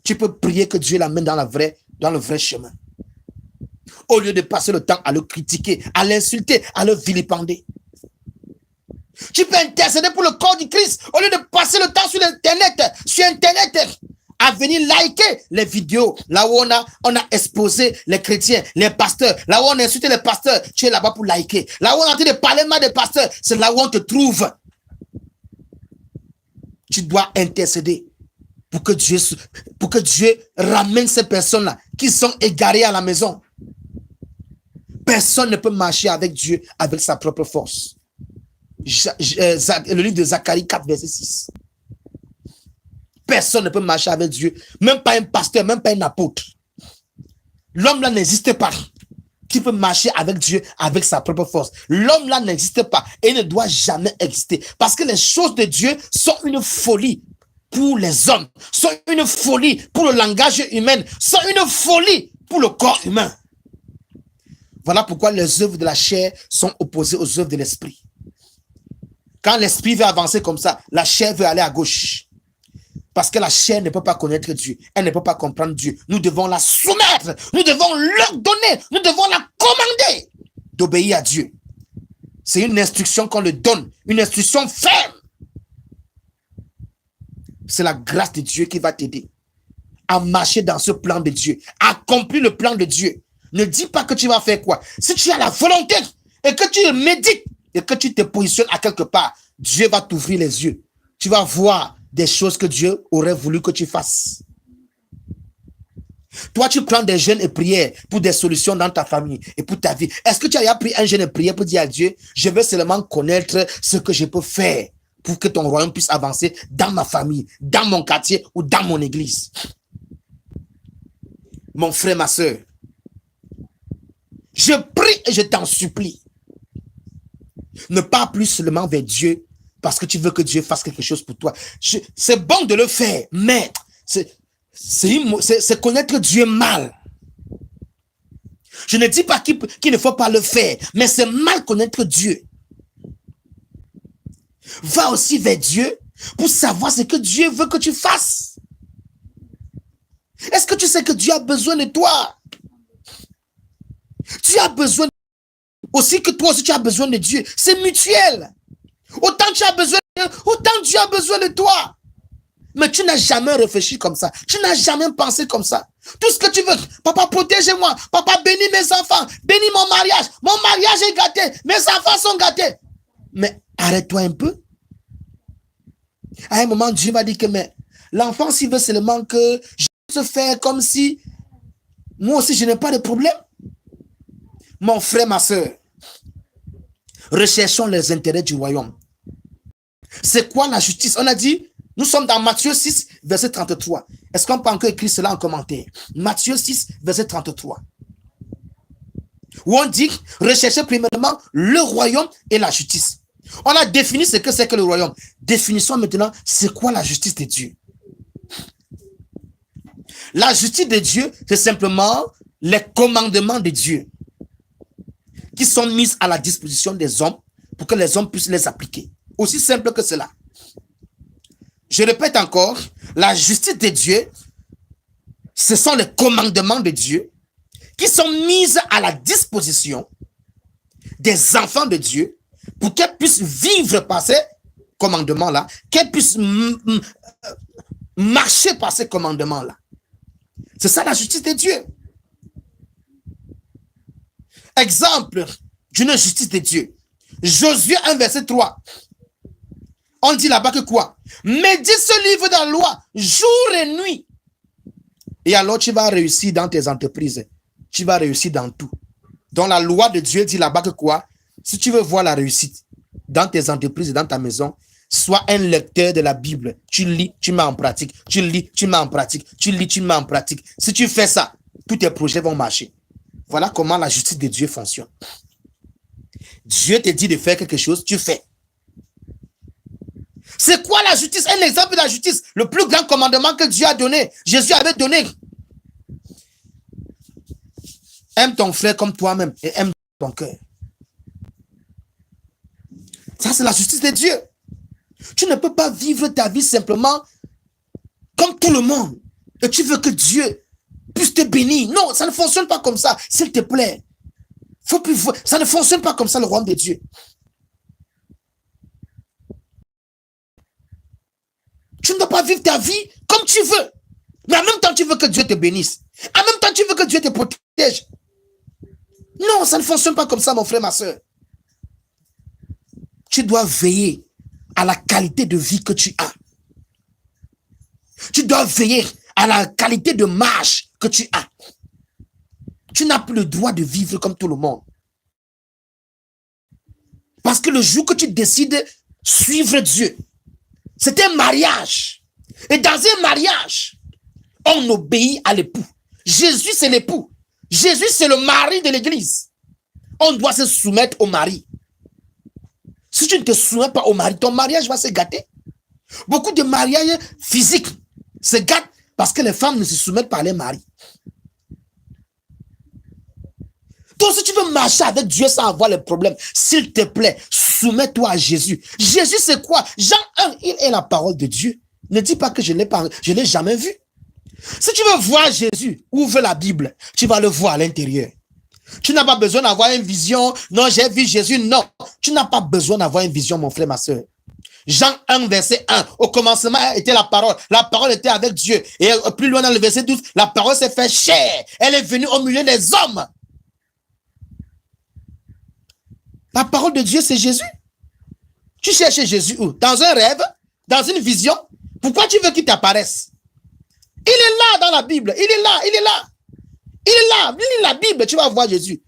Tu peux prier que Dieu l'amène dans le vrai chemin. Au lieu de passer le temps à le critiquer, à l'insulter, à le vilipender. Tu peux intercéder pour le corps du Christ au lieu de passer le temps sur Internet, à venir liker les vidéos, là où on a exposé les chrétiens, les pasteurs, là où on a insulté les pasteurs, tu es là-bas pour liker. Là où on a en train de parler mal des pasteurs, c'est là où on te trouve. Tu dois intercéder pour que Dieu ramène ces personnes-là qui sont égarées à la maison. Personne ne peut marcher avec Dieu avec sa propre force. Le livre de Zacharie 4, verset 6. Personne ne peut marcher avec Dieu, même pas un pasteur, même pas un apôtre. L'homme là n'existe pas qui peut marcher avec Dieu avec sa propre force. L'homme là n'existe pas et ne doit jamais exister parce que les choses de Dieu sont une folie pour les hommes, sont une folie pour le langage humain, sont une folie pour le corps humain. Voilà pourquoi les œuvres de la chair sont opposées aux œuvres de l'esprit. Quand l'esprit veut avancer comme ça, la chair veut aller à gauche. Parce que la chair ne peut pas connaître Dieu. Elle ne peut pas comprendre Dieu. Nous devons la soumettre. Nous devons l'ordonner. Nous devons la commander d'obéir à Dieu. C'est une instruction qu'on le donne. Une instruction ferme. C'est la grâce de Dieu qui va t'aider à marcher dans ce plan de Dieu. Accomplir le plan de Dieu. Ne dis pas que tu vas faire quoi. Si tu as la volonté et que tu médites et que tu te positionnes à quelque part, Dieu va t'ouvrir les yeux. Tu vas voir des choses que Dieu aurait voulu que tu fasses. Toi, tu prends des jeûnes et prières pour des solutions dans ta famille et pour ta vie. Est-ce que tu as pris un jeûne et prière pour dire à Dieu, je veux seulement connaître ce que je peux faire pour que ton royaume puisse avancer dans ma famille, dans mon quartier ou dans mon église? Mon frère, ma soeur, je prie et je t'en supplie. Ne pars plus seulement vers Dieu parce que tu veux que Dieu fasse quelque chose pour toi. C'est bon de le faire, mais c'est connaître Dieu mal. Je ne dis pas qu'il ne faut pas le faire, mais c'est mal connaître Dieu. Va aussi vers Dieu pour savoir ce que Dieu veut que tu fasses. Est-ce que tu sais que Dieu a besoin de toi? Tu as besoin aussi que toi aussi tu as besoin de Dieu. C'est mutuel. Autant tu as besoin de Dieu, autant Dieu a besoin de toi. Mais tu n'as jamais réfléchi comme ça. Tu n'as jamais pensé comme ça. Tout ce que tu veux, papa, protège-moi. Papa, bénis mes enfants. Bénis mon mariage. Mon mariage est gâté. Mes enfants sont gâtés. Mais arrête-toi un peu. À un moment, Dieu va dire que mais l'enfant, s'il veut seulement que je puisse faire comme si moi aussi, je n'ai pas de problème. Mon frère, ma soeur, recherchons les intérêts du royaume. C'est quoi la justice? On a dit, nous sommes dans Matthieu 6, verset 33. Est-ce qu'on peut encore écrire cela en commentaire? Matthieu 6, verset 33. où on dit recherchez premièrement le royaume et la justice. On a défini ce que c'est que le royaume. Définissons maintenant c'est quoi la justice de Dieu. La justice de Dieu, c'est simplement les commandements de Dieu qui sont mis à la disposition des hommes pour que les hommes puissent les appliquer. Aussi simple que cela. Je répète encore, la justice de Dieu, ce sont les commandements de Dieu qui sont mis à la disposition des enfants de Dieu pour qu'elles puissent vivre par ces commandements-là, qu'elles puissent marcher par ces commandements-là. C'est ça la justice de Dieu. Exemple d'une justice de Dieu. Josué 1, verset 3. On dit là-bas que quoi? Médite ce livre dans la loi, jour et nuit. Et alors tu vas réussir dans tes entreprises. Tu vas réussir dans tout. Donc la loi de Dieu dit là-bas que quoi? Si tu veux voir la réussite dans tes entreprises et dans ta maison, sois un lecteur de la Bible. Tu lis, tu mets en pratique. Tu lis, tu mets en pratique. Tu lis, tu mets en pratique. Si tu fais ça, tous tes projets vont marcher. Voilà comment la justice de Dieu fonctionne. Dieu te dit de faire quelque chose, tu fais. C'est quoi la justice? Un exemple de la justice. Le plus grand commandement que Dieu a donné, Jésus avait donné. Aime ton frère comme toi-même et aime ton cœur. Ça, c'est la justice de Dieu. Tu ne peux pas vivre ta vie simplement comme tout le monde. Et tu veux que Dieu puisse te bénir. Non, ça ne fonctionne pas comme ça. S'il te plaît. Faut plus, ça ne fonctionne pas comme ça, le royaume de Dieu. Tu ne dois pas vivre ta vie comme tu veux. Mais en même temps, tu veux que Dieu te bénisse. En même temps, tu veux que Dieu te protège. Non, ça ne fonctionne pas comme ça, mon frère, ma soeur. Tu dois veiller à la qualité de vie que tu as. Tu dois veiller à la qualité de marche que tu as. Tu n'as plus le droit de vivre comme tout le monde. Parce que le jour que tu décides suivre Dieu, c'est un mariage. Et dans un mariage, on obéit à l'époux. Jésus, c'est l'époux. Jésus, c'est le mari de l'église. On doit se soumettre au mari. Si tu ne te soumets pas au mari, ton mariage va se gâter. Beaucoup de mariages physiques se gâtent parce que les femmes ne se soumettent pas à leur mari. Donc, si tu veux marcher avec Dieu sans avoir les problèmes, s'il te plaît, soumets-toi à Jésus. Jésus, c'est quoi? Jean 1, il est la parole de Dieu. Ne dis pas que je ne l'ai jamais vu. Si tu veux voir Jésus, ouvre la Bible, tu vas le voir à l'intérieur. Tu n'as pas besoin d'avoir une vision. Non, j'ai vu Jésus. Non, tu n'as pas besoin d'avoir une vision, mon frère, ma soeur. Jean 1, verset 1. Au commencement était la parole. La parole était avec Dieu. Et plus loin dans le verset 12, la parole s'est fait chair. Elle est venue au milieu des hommes. La parole de Dieu, c'est Jésus. Tu cherches Jésus où? Dans un rêve? Dans une vision? Pourquoi tu veux qu'il t'apparaisse? Il est là dans la Bible. Il est là, il est là. Il est là. Lis la Bible, tu vas voir Jésus.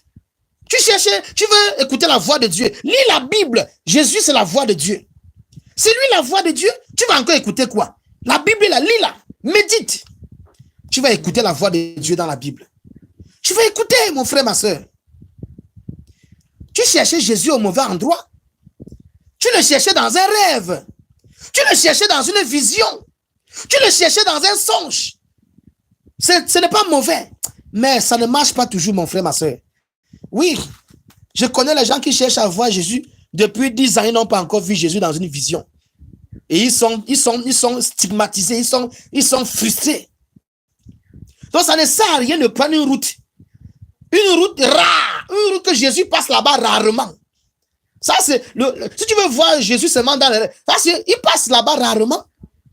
Tu cherches, tu veux écouter la voix de Dieu. Lis la Bible. Jésus, c'est la voix de Dieu. C'est lui la voix de Dieu. Tu vas encore écouter quoi? La Bible est là, lis-la. Médite. Tu vas écouter la voix de Dieu dans la Bible. Tu vas écouter, mon frère, ma soeur. Tu cherchais Jésus au mauvais endroit. Tu le cherchais dans un rêve. Tu le cherchais dans une vision. Tu le cherchais dans un songe. Ce n'est pas mauvais. Mais ça ne marche pas toujours, mon frère, ma soeur. Oui, je connais les gens qui cherchent à voir Jésus. Depuis 10 ans, ils n'ont pas encore vu Jésus dans une vision. Et ils sont stigmatisés, ils sont frustrés. Donc, ça ne sert à rien de prendre une route. Une route rare. Une route que Jésus passe là-bas rarement. Ça, c'est si tu veux voir Jésus seulement dans le... il passe là-bas rarement.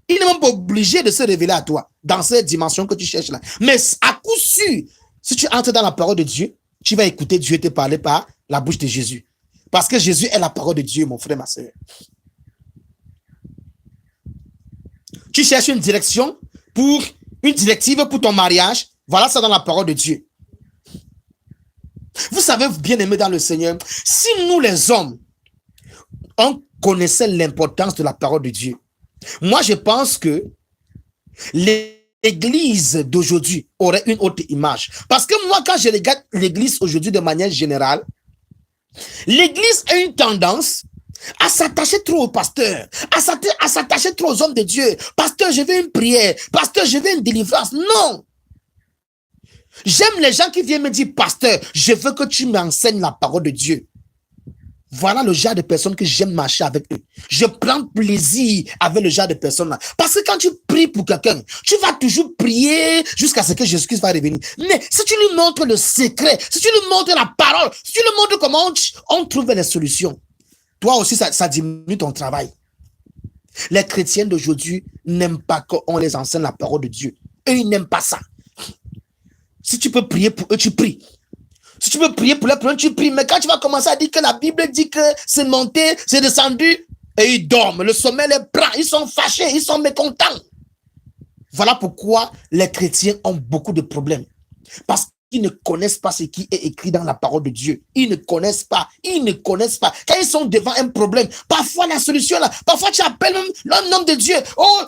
Il n'est même pas obligé de se révéler à toi dans cette dimension que tu cherches là. Mais à coup sûr, si tu entres dans la parole de Dieu, tu vas écouter Dieu te parler par la bouche de Jésus. Parce que Jésus est la parole de Dieu, mon frère, ma soeur. Tu cherches une direction une directive pour ton mariage. Voilà ça dans la parole de Dieu. Vous savez, bien aimé dans le Seigneur, si nous les hommes, on connaissait l'importance de la parole de Dieu, moi je pense que les l'église d'aujourd'hui aurait une autre image. Parce que moi, quand je regarde l'église aujourd'hui de manière générale, l'église a une tendance à s'attacher trop au pasteur, à s'attacher trop aux hommes de Dieu. Pasteur, je veux une prière. Pasteur, je veux une délivrance. Non. J'aime les gens qui viennent me dire, pasteur, je veux que tu m'enseignes la parole de Dieu. Voilà le genre de personnes que j'aime marcher avec eux. Je prends plaisir avec le genre de personnes-là. Parce que quand tu pries pour quelqu'un, tu vas toujours prier jusqu'à ce que Jésus-Christ va revenir. Mais si tu lui montres le secret, si tu lui montres la parole, si tu lui montres comment on trouve les solutions, toi aussi, ça diminue ton travail. Les chrétiens d'aujourd'hui n'aiment pas qu'on les enseigne la parole de Dieu. Eux, ils n'aiment pas ça. Si tu peux prier pour eux, tu pries. Si tu veux prier pour les problèmes, tu pries. Mais quand tu vas commencer à dire que la Bible dit que c'est monté, c'est descendu, et ils dorment. Le sommeil les prend. Ils sont fâchés, ils sont mécontents. Voilà pourquoi les chrétiens ont beaucoup de problèmes. Parce qu'ils ne connaissent pas ce qui est écrit dans la parole de Dieu. Ils ne connaissent pas. Ils ne connaissent pas. Quand ils sont devant un problème, parfois la solution là, parfois tu appelles même l'homme de Dieu. Oh,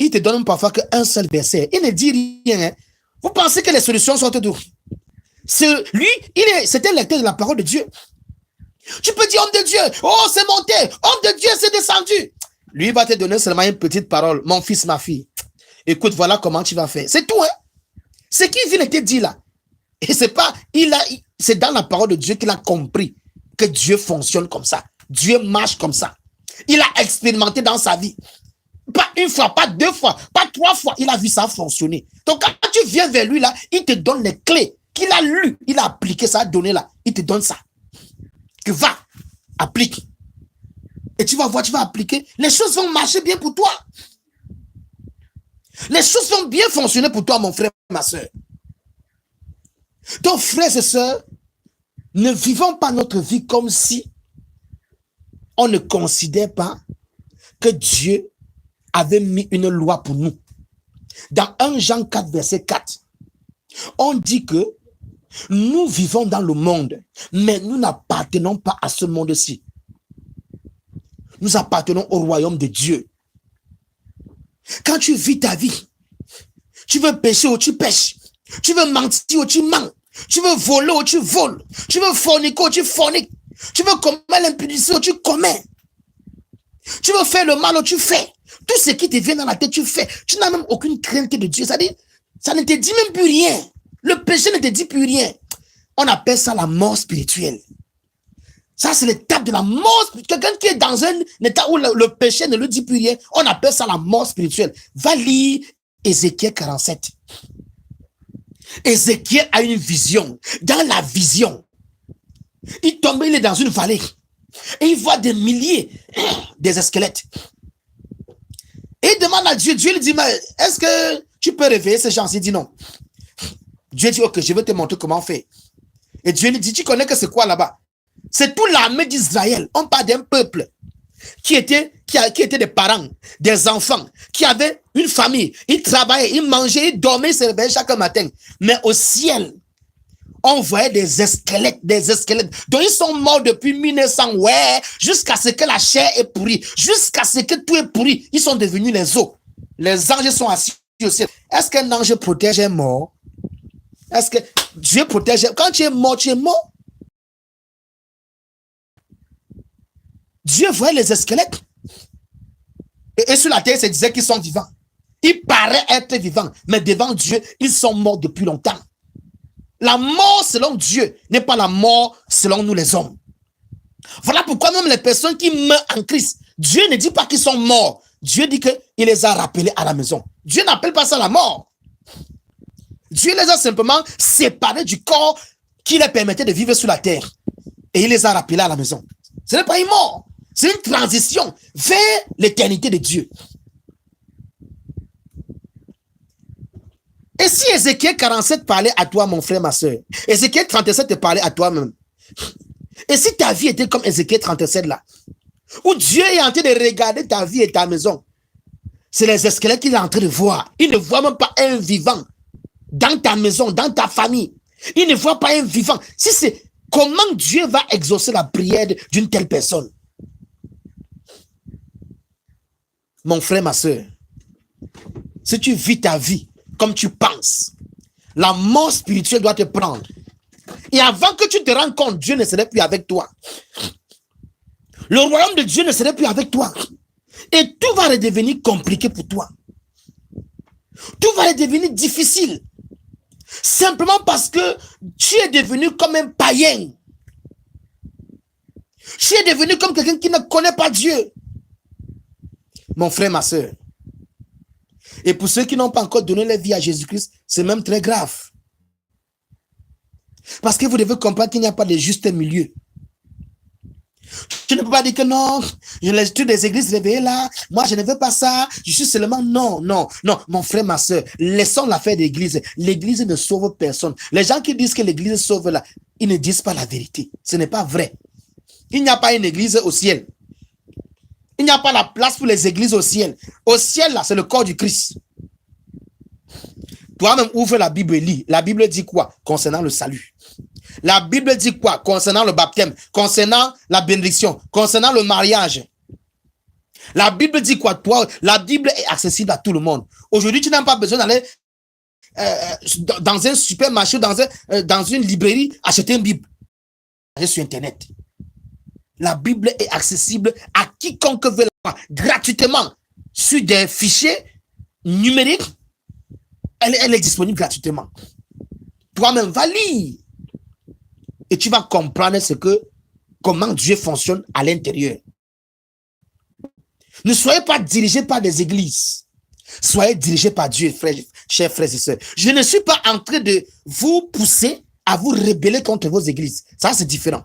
il te donne parfois qu'un seul verset. Il ne dit rien. Hein. Vous pensez que les solutions sont d'où? Lui, c'est un lecteur de la parole de Dieu. Tu peux dire, homme de Dieu, oh, c'est monté, homme de Dieu, c'est descendu. Lui, il va te donner seulement une petite parole, mon fils, ma fille. Écoute, voilà comment tu vas faire. C'est tout, hein. Ce qu'il vient de te dire là. Et c'est dans la parole de Dieu qu'il a compris que Dieu fonctionne comme ça. Dieu marche comme ça. Il a expérimenté dans sa vie. Pas une fois, pas deux fois, pas trois fois. Il a vu ça fonctionner. Donc, quand tu viens vers lui là, il te donne les clés qu'il a lues, il a appliqué ça, donné là. Il te donne ça. Que va, applique. Et tu vas voir, tu vas appliquer. Les choses vont marcher bien pour toi. Les choses vont bien fonctionner pour toi, mon frère, ma soeur. Donc, frères et sœurs, ne vivons pas notre vie comme si on ne considère pas que Dieu avait mis une loi pour nous. Dans 1 Jean 4, verset 4, on dit que nous vivons dans le monde, mais nous n'appartenons pas à ce monde-ci. Nous appartenons au royaume de Dieu. Quand tu vis ta vie, tu veux pécher ou tu pêches, tu veux mentir ou tu mens, tu veux voler ou tu voles, tu veux forniquer ou tu forniques, tu veux commettre l'impudicité ou tu commets, tu veux faire le mal ou tu fais. Tout ce qui te vient dans la tête, tu fais. Tu n'as même aucune crainte de Dieu. C'est-à-dire, ça ne te dit même plus rien. Le péché ne te dit plus rien. On appelle ça la mort spirituelle. Ça, c'est l'étape de la mort. Quelqu'un qui est dans un état où le péché ne lui dit plus rien, on appelle ça la mort spirituelle. Va lire Ézéchiel 47. Ézéchiel a une vision. Dans la vision, il tombe, il est dans une vallée. Et il voit des milliers, des squelettes. Et il demande à Dieu, Dieu lui dit, mais est-ce que tu peux réveiller ces gens? Il dit non. Dieu dit, ok, je vais te montrer comment faire. Et Dieu lui dit, tu connais que c'est quoi là-bas? C'est toute l'armée d'Israël. On parle d'un peuple qui était des parents, des enfants, qui avaient une famille. Ils travaillaient, ils mangeaient, ils dormaient, ils se réveillaient chaque matin. Mais au ciel, on voyait des squelettes. Donc, ils sont morts depuis 1900, ouais, jusqu'à ce que la chair est pourrie, jusqu'à ce que tout est pourri. Ils sont devenus les os. Les anges sont assis au ciel. Est-ce qu'un ange protège un mort? Est-ce que Dieu protège? Quand tu es mort, tu es mort. Dieu voyait les squelettes. Et sur la terre, il se disait qu'ils sont vivants. Ils paraissent être vivants, mais devant Dieu, ils sont morts depuis longtemps. La mort selon Dieu n'est pas la mort selon nous les hommes. Voilà pourquoi même les personnes qui meurent en Christ, Dieu ne dit pas qu'ils sont morts. Dieu dit qu'il les a rappelés à la maison. Dieu n'appelle pas ça la mort. Dieu les a simplement séparés du corps qui les permettait de vivre sur la terre. Et il les a rappelés à la maison. Ce n'est pas une mort. C'est une transition vers l'éternité de Dieu. Et si Ézéchiel 47 parlait à toi, mon frère, ma soeur, Ézéchiel 37 te parlait à toi-même. Et si ta vie était comme Ézéchiel 37 là, où Dieu est en train de regarder ta vie et ta maison, c'est les squelettes qu'il est en train de voir. Il ne voit même pas un vivant dans ta maison, dans ta famille. Il ne voit pas un vivant. Si c'est comment Dieu va exaucer la prière d'une telle personne? Mon frère, ma soeur, si tu vis ta vie comme tu penses. La mort spirituelle doit te prendre. Et avant que tu te rendes compte, Dieu ne serait plus avec toi. Le royaume de Dieu ne serait plus avec toi. Et tout va redevenir compliqué pour toi. Tout va redevenir difficile. Simplement parce que tu es devenu comme un païen. Tu es devenu comme quelqu'un qui ne connaît pas Dieu. Mon frère, ma soeur. Et pour ceux qui n'ont pas encore donné leur vie à Jésus-Christ, c'est même très grave. Parce que vous devez comprendre qu'il n'y a pas de juste milieu. Tu ne peux pas dire que non, je laisse toutes les églises réveillées là, moi je ne veux pas ça, je suis seulement non, mon frère, ma soeur, laissons l'affaire d'église. L'église ne sauve personne. Les gens qui disent que l'église sauve là, ils ne disent pas la vérité. Ce n'est pas vrai. Il n'y a pas une église au ciel. Il n'y a pas la place pour les églises au ciel. Au ciel là, c'est le corps du Christ. Toi-même ouvre la Bible et lis. La Bible dit quoi concernant le salut? La Bible dit quoi concernant le baptême, concernant la bénédiction, concernant le mariage? La Bible dit quoi? Toi, la Bible est accessible à tout le monde. Aujourd'hui, tu n'as pas besoin d'aller dans un supermarché, dans une librairie, acheter une Bible. Sur Internet. La Bible est accessible à quiconque veut la voir gratuitement sur des fichiers numériques. Elle est disponible gratuitement. Toi-même, va lire. Et tu vas comprendre comment Dieu fonctionne à l'intérieur. Ne soyez pas dirigés par des églises. Soyez dirigés par Dieu, chers frères et sœurs. Je ne suis pas en train de vous pousser à vous rebeller contre vos églises. Ça, c'est différent.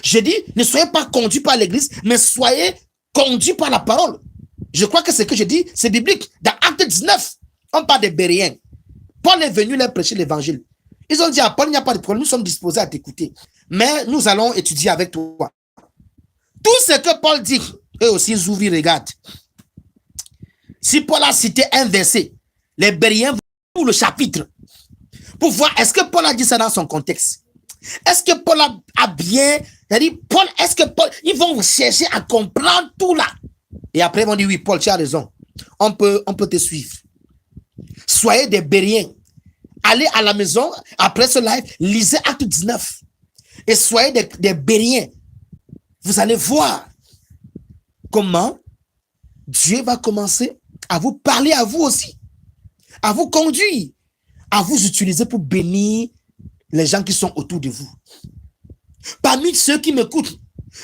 Je dis, ne soyez pas conduits par l'église, mais soyez conduits par la parole. Je crois que ce que je dis, c'est biblique. Dans Acte 19, on parle des Béréens. Paul est venu leur prêcher l'évangile. Ils ont dit à Paul, il n'y a pas de problème, nous sommes disposés à t'écouter. Mais nous allons étudier avec toi. Tout ce que Paul dit, eux aussi, ils ouvrent, ils regardent. Si Paul a cité un verset, les Béréens vont le chapitre pour voir est-ce que Paul a dit ça dans son contexte. Est-ce que Paul a bien... C'est-à-dire, Paul, est-ce que Paul... Ils vont chercher à comprendre tout là. Et après, ils vont dire, oui, Paul, tu as raison. On peut te suivre. Soyez des Béréens. Allez à la maison, après ce live, lisez Acte 19. Et soyez des Béréens. Vous allez voir comment Dieu va commencer à vous parler à vous aussi. À vous conduire. À vous utiliser pour bénir les gens qui sont autour de vous. Parmi ceux qui m'écoutent,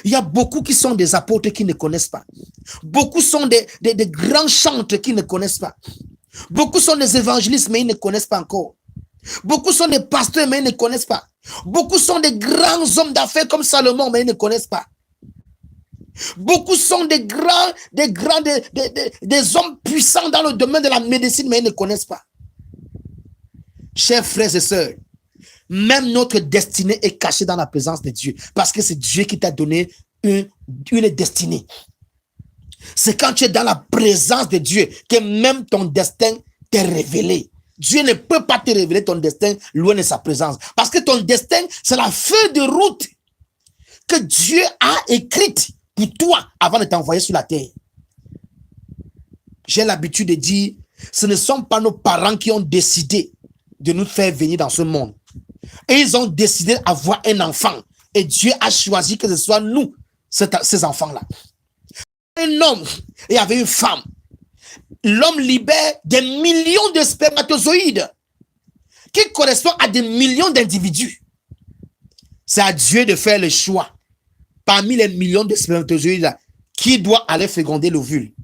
il y a beaucoup qui sont des apôtres qui ne connaissent pas. Beaucoup sont des grands chantres qui ne connaissent pas. Beaucoup sont des évangélistes, mais ils ne connaissent pas encore. Beaucoup sont des pasteurs, mais ils ne connaissent pas. Beaucoup sont des grands hommes d'affaires comme Salomon, mais ils ne connaissent pas. Beaucoup sont des hommes puissants dans le domaine de la médecine, mais ils ne connaissent pas. Chers frères et sœurs, même notre destinée est cachée dans la présence de Dieu. Parce que c'est Dieu qui t'a donné une destinée. C'est quand tu es dans la présence de Dieu que même ton destin t'est révélé. Dieu ne peut pas te révéler ton destin loin de sa présence. Parce que ton destin, c'est la feuille de route que Dieu a écrite pour toi avant de t'envoyer sur la terre. J'ai l'habitude de dire, ce ne sont pas nos parents qui ont décidé de nous faire venir dans ce monde. Et ils ont décidé d'avoir un enfant. Et Dieu a choisi que ce soit nous, ces enfants-là. Un homme et il y avait une femme. L'homme libère des millions de spermatozoïdes qui correspondent à des millions d'individus. C'est à Dieu de faire le choix. Parmi les millions de spermatozoïdes là, qui doit aller féconder l'ovule.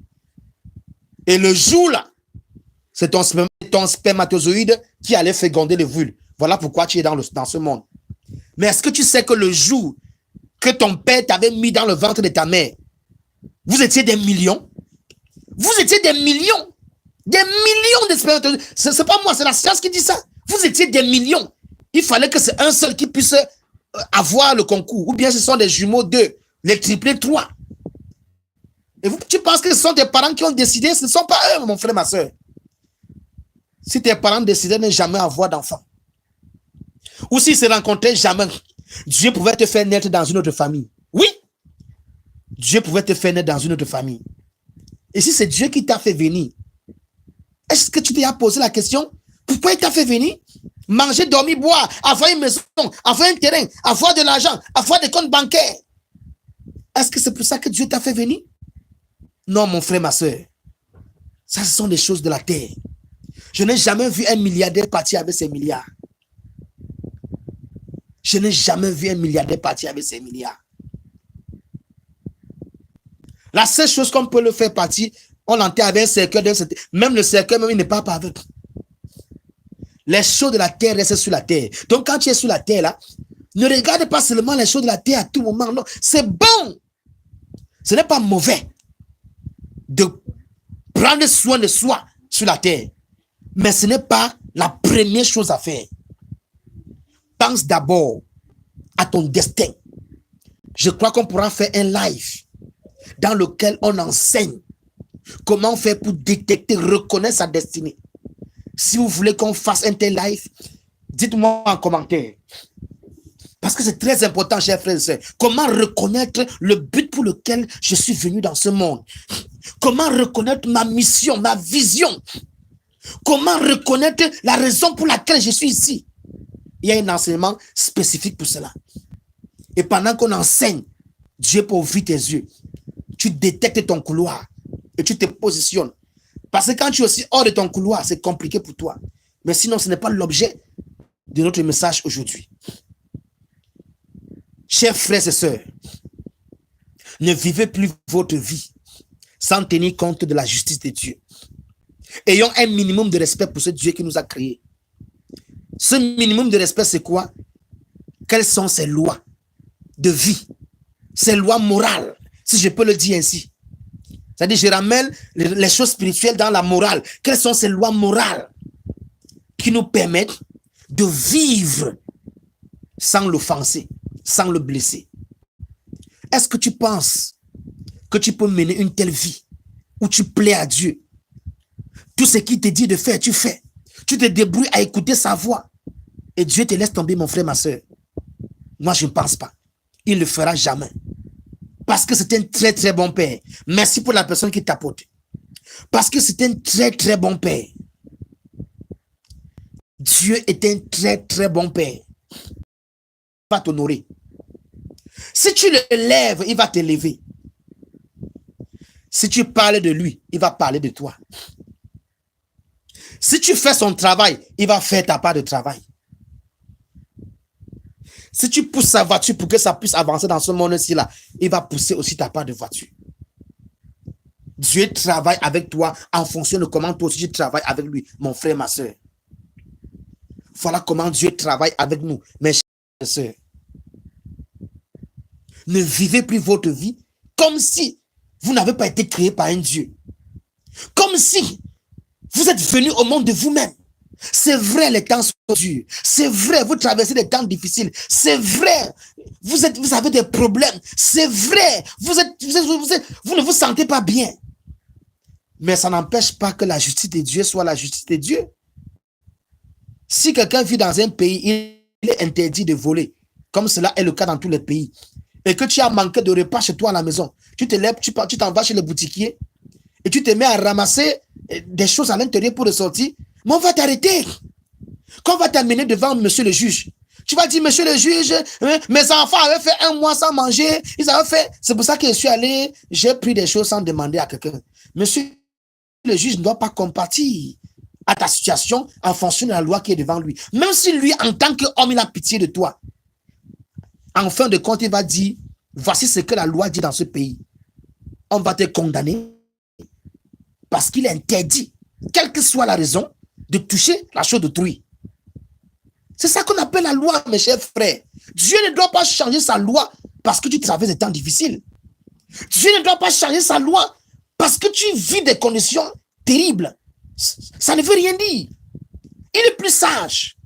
Et le jour là, c'est ton spermatozoïde qui allait féconder l'ovule. Voilà pourquoi tu es dans ce monde. Mais est-ce que tu sais que le jour que ton père t'avait mis dans le ventre de ta mère, vous étiez des millions? Vous étiez des millions. Des millions de spermatozoïdes. C'est pas moi, c'est la science qui dit ça. Vous étiez des millions. Il fallait que c'est un seul qui puisse avoir le concours. Ou bien ce sont des jumeaux 2, les triplés 3. Et tu penses que ce sont tes parents qui ont décidé? Ce ne sont pas eux, mon frère, ma soeur. Si tes parents décidaient de ne jamais avoir d'enfant, ou s'ils se rencontraient jamais, Dieu pouvait te faire naître dans une autre famille. Oui, Dieu pouvait te faire naître dans une autre famille. Et si c'est Dieu qui t'a fait venir, Est-ce que tu t'es posé la question? Pourquoi il t'a fait venir? Manger, dormir, boire, avoir une maison, avoir un terrain, avoir de l'argent, avoir des comptes bancaires. Est-ce que c'est pour ça que Dieu t'a fait venir? Non, mon frère, ma soeur. Ça, ce sont des choses de la terre. Je n'ai jamais vu un milliardaire partir avec ses milliards. Je n'ai jamais vu un milliardaire partir avec ses milliards. La seule chose qu'on peut le faire partir, on l'enterre avec un cercueil. Même le cercueil, même, il n'est pas avec. Les choses de la terre restent sur la terre. Donc, quand tu es sur la terre, là, ne regarde pas seulement les choses de la terre à tout moment. Non, c'est bon. Ce n'est pas mauvais de prendre soin de soi sur la terre. Mais ce n'est pas la première chose à faire. Pense d'abord à ton destin. Je crois qu'on pourra faire un live dans lequel on enseigne comment faire pour détecter, reconnaître sa destinée. Si vous voulez qu'on fasse un tel live, dites-moi en commentaire. Parce que c'est très important, chers frères et sœurs. Comment reconnaître le but pour lequel je suis venu dans ce monde? Comment reconnaître ma mission, ma vision? Comment reconnaître la raison pour laquelle je suis ici? Il y a un enseignement spécifique pour cela. Et pendant qu'on enseigne, Dieu peut ouvrir tes yeux. Tu détectes ton couloir et tu te positionnes. Parce que quand tu es aussi hors de ton couloir, c'est compliqué pour toi. Mais sinon, ce n'est pas l'objet de notre message aujourd'hui. Chers frères et sœurs, ne vivez plus votre vie sans tenir compte de la justice de Dieu. Ayons un minimum de respect pour ce Dieu qui nous a créés. Ce minimum de respect, c'est quoi? Quelles sont ses lois de vie, ses lois morales, si je peux le dire ainsi? C'est-à-dire, je ramène les choses spirituelles dans la morale. Quelles sont ces lois morales qui nous permettent de vivre sans l'offenser, sans le blesser? Est-ce que tu penses que tu peux mener une telle vie où tu plais à Dieu? Tout ce qu'il te dit de faire, tu fais. Tu te débrouilles à écouter sa voix. Et Dieu te laisse tomber, mon frère, ma soeur. Moi, je ne pense pas. Il ne le fera jamais. Parce que c'est un très, très bon père. Merci pour la personne qui t'apporte. Parce que c'est un très, très bon père. Dieu est un très, très bon père. Il va t'honorer. Si tu le lèves, il va te lever. Si tu parles de lui, il va parler de toi. Si tu fais son travail, il va faire ta part de travail. Si tu pousses sa voiture pour que ça puisse avancer dans ce monde-ci, là, il va pousser aussi ta part de voiture. Dieu travaille avec toi en fonction de comment toi aussi tu travailles avec lui, mon frère, ma soeur. Voilà comment Dieu travaille avec nous, mes chers soeurs. Ne vivez plus votre vie comme si vous n'avez pas été créé par un Dieu. Comme si vous êtes venu au monde de vous-même. C'est vrai, les temps sont durs. C'est vrai, vous traversez des temps difficiles. C'est vrai, vous avez des problèmes. C'est vrai, vous ne vous sentez pas bien. Mais ça n'empêche pas que la justice de Dieu soit la justice de Dieu. Si quelqu'un vit dans un pays, il est interdit de voler, comme cela est le cas dans tous les pays, et que tu as manqué de repas chez toi à la maison, tu te lèves, tu t'en vas chez le boutiquier, et tu te mets à ramasser des choses à l'intérieur pour ressortir, mais on va t'arrêter. Quand on va t'amener devant monsieur le juge, tu vas dire, monsieur le juge, mes enfants avaient fait 1 mois sans manger, ils avaient fait, c'est pour ça que je suis allé, j'ai pris des choses sans demander à quelqu'un. Monsieur le juge ne doit pas compatir à ta situation en fonction de la loi qui est devant lui. Même si lui, en tant qu'homme, il a pitié de toi. En fin de compte, il va dire, voici ce que la loi dit dans ce pays. On va te condamner parce qu'il est interdit, quelle que soit la raison, de toucher la chose d'autrui. C'est ça qu'on appelle la loi, mes chers frères. Dieu ne doit pas changer sa loi parce que tu traverses des temps difficiles. Dieu ne doit pas changer sa loi parce que tu vis des conditions terribles. Ça ne veut rien dire. Il est plus sage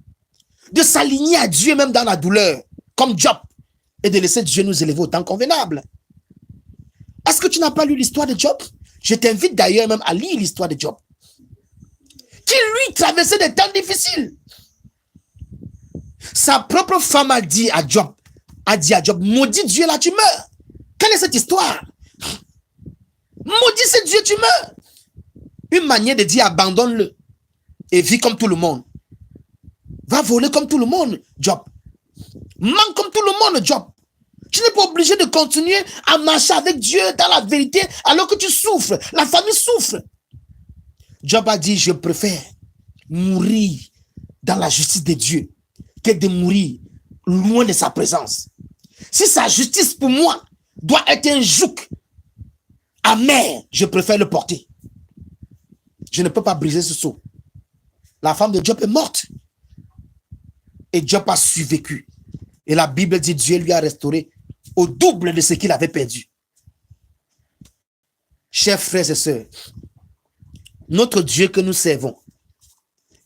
de s'aligner à Dieu même dans la douleur, comme Job, et de laisser Dieu nous élever au temps convenable. Est-ce que tu n'as pas lu l'histoire de Job? Je t'invite d'ailleurs même à lire l'histoire de Job, qui lui traversait des temps difficiles. Sa propre femme a dit à Job, maudit Dieu là, tu meurs. Quelle est cette histoire? Maudit ce Dieu, tu meurs. une manière de dire abandonne-le et vis comme tout le monde. Va voler comme tout le monde, Job. Manque comme tout le monde, Job. Tu n'es pas obligé de continuer à marcher avec Dieu dans la vérité alors que tu souffres. La famille souffre. Job a dit, je préfère mourir dans la justice de Dieu que de mourir loin de sa présence. Si sa justice pour moi doit être un joug amer, je préfère le porter. Je ne peux pas briser ce sceau. La femme de Job est morte. Et Job a survécu. Et la Bible dit Dieu lui a restauré au double de ce qu'il avait perdu. Chers frères et sœurs, notre Dieu que nous servons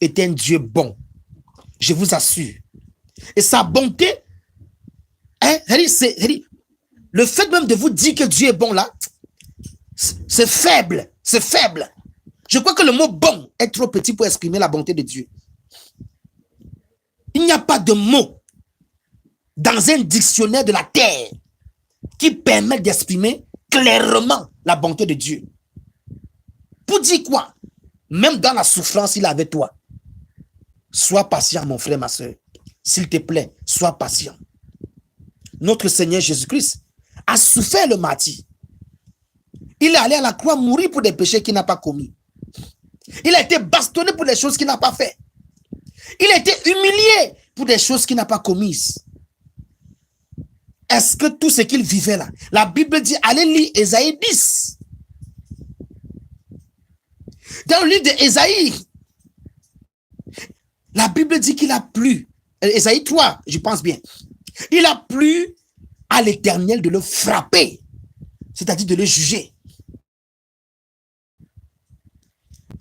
est un Dieu bon. Je vous assure. Et sa bonté, le fait même de vous dire que Dieu est bon là, c'est faible. C'est faible. Je crois que le mot bon est trop petit pour exprimer la bonté de Dieu. Il n'y a pas de mot dans un dictionnaire de la terre qui permet d'exprimer clairement la bonté de Dieu. Pour dire quoi? Même dans la souffrance, il est avec toi. Sois patient, mon frère, ma soeur. S'il te plaît, sois patient. Notre Seigneur Jésus-Christ a souffert le martyre. Il est allé à la croix mourir pour des péchés qu'il n'a pas commis. Il a été bastonné pour des choses qu'il n'a pas fait. Il a été humilié pour des choses qu'il n'a pas commises. Est-ce que tout ce qu'il vivait là, la Bible dit, allez lire Ésaïe 10. Dans le livre d'Ésaïe, la Bible dit qu'il a plu. Ésaïe 3, je pense bien. Il a plu à l'Éternel de le frapper, c'est-à-dire de le juger.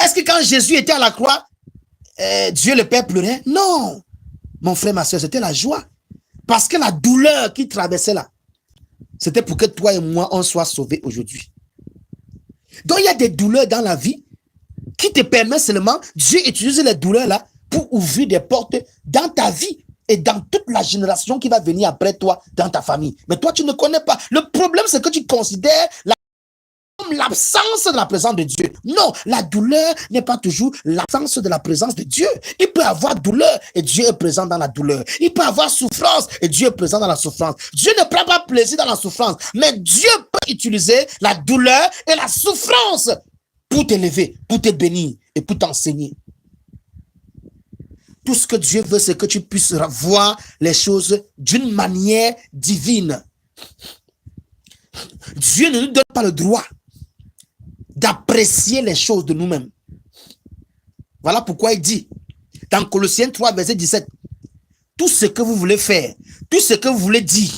Est-ce que quand Jésus était à la croix, Dieu le Père pleurait? Non, mon frère, ma soeur, c'était la joie. Parce que la douleur qu'il traversait là, c'était pour que toi et moi, on soit sauvés aujourd'hui. Donc, il y a des douleurs dans la vie qui te permettent seulement, Dieu utilise les douleurs là pour ouvrir des portes dans ta vie et dans toute la génération qui va venir après toi, dans ta famille. Mais toi, tu ne connais pas. Le problème, c'est que tu considères l'absence de la présence de Dieu. Non, la douleur n'est pas toujours l'absence de la présence de Dieu. Il peut avoir douleur et Dieu est présent dans la douleur. Il peut avoir souffrance et Dieu est présent dans la souffrance. Dieu ne prend pas plaisir dans la souffrance, mais Dieu peut utiliser la douleur et la souffrance pour t'élever, pour te bénir et pour t'enseigner. Tout ce que Dieu veut, c'est que tu puisses voir les choses d'une manière divine. Dieu ne nous donne pas le droit d'apprécier les choses de nous-mêmes. Voilà pourquoi il dit, dans Colossiens 3, verset 17, tout ce que vous voulez faire, tout ce que vous voulez dire,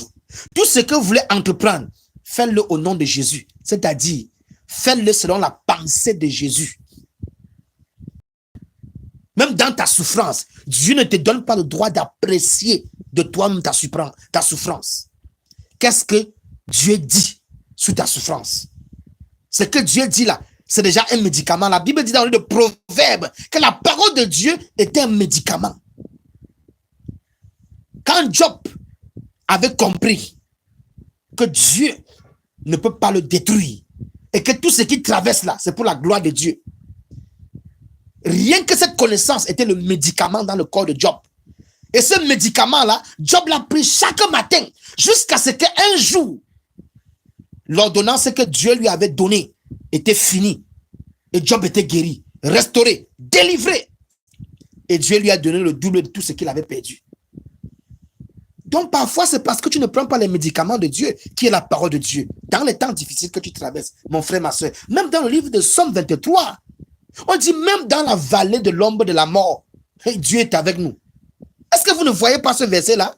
tout ce que vous voulez entreprendre, faites-le au nom de Jésus. C'est-à-dire, faites-le selon la pensée de Jésus. Même dans ta souffrance, Dieu ne te donne pas le droit d'apprécier de toi-même ta souffrance. Qu'est-ce que Dieu dit sur ta souffrance? Ce que Dieu dit là, c'est déjà un médicament. La Bible dit dans le livre de Proverbes que la parole de Dieu est un médicament. Quand Job avait compris que Dieu ne peut pas le détruire et que tout ce qu'il traverse là, c'est pour la gloire de Dieu. Rien que cette connaissance était le médicament dans le corps de Job. Et ce médicament-là, Job l'a pris chaque matin jusqu'à ce qu'un jour, l'ordonnance que Dieu lui avait donnée était finie. Et Job était guéri, restauré, délivré. Et Dieu lui a donné le double de tout ce qu'il avait perdu. Donc parfois, c'est parce que tu ne prends pas les médicaments de Dieu, qui est la parole de Dieu, dans les temps difficiles que tu traverses, mon frère, ma soeur. Même dans le livre de Somme 23, on dit même dans la vallée de l'ombre de la mort, Dieu est avec nous. Est-ce que vous ne voyez pas ce verset-là?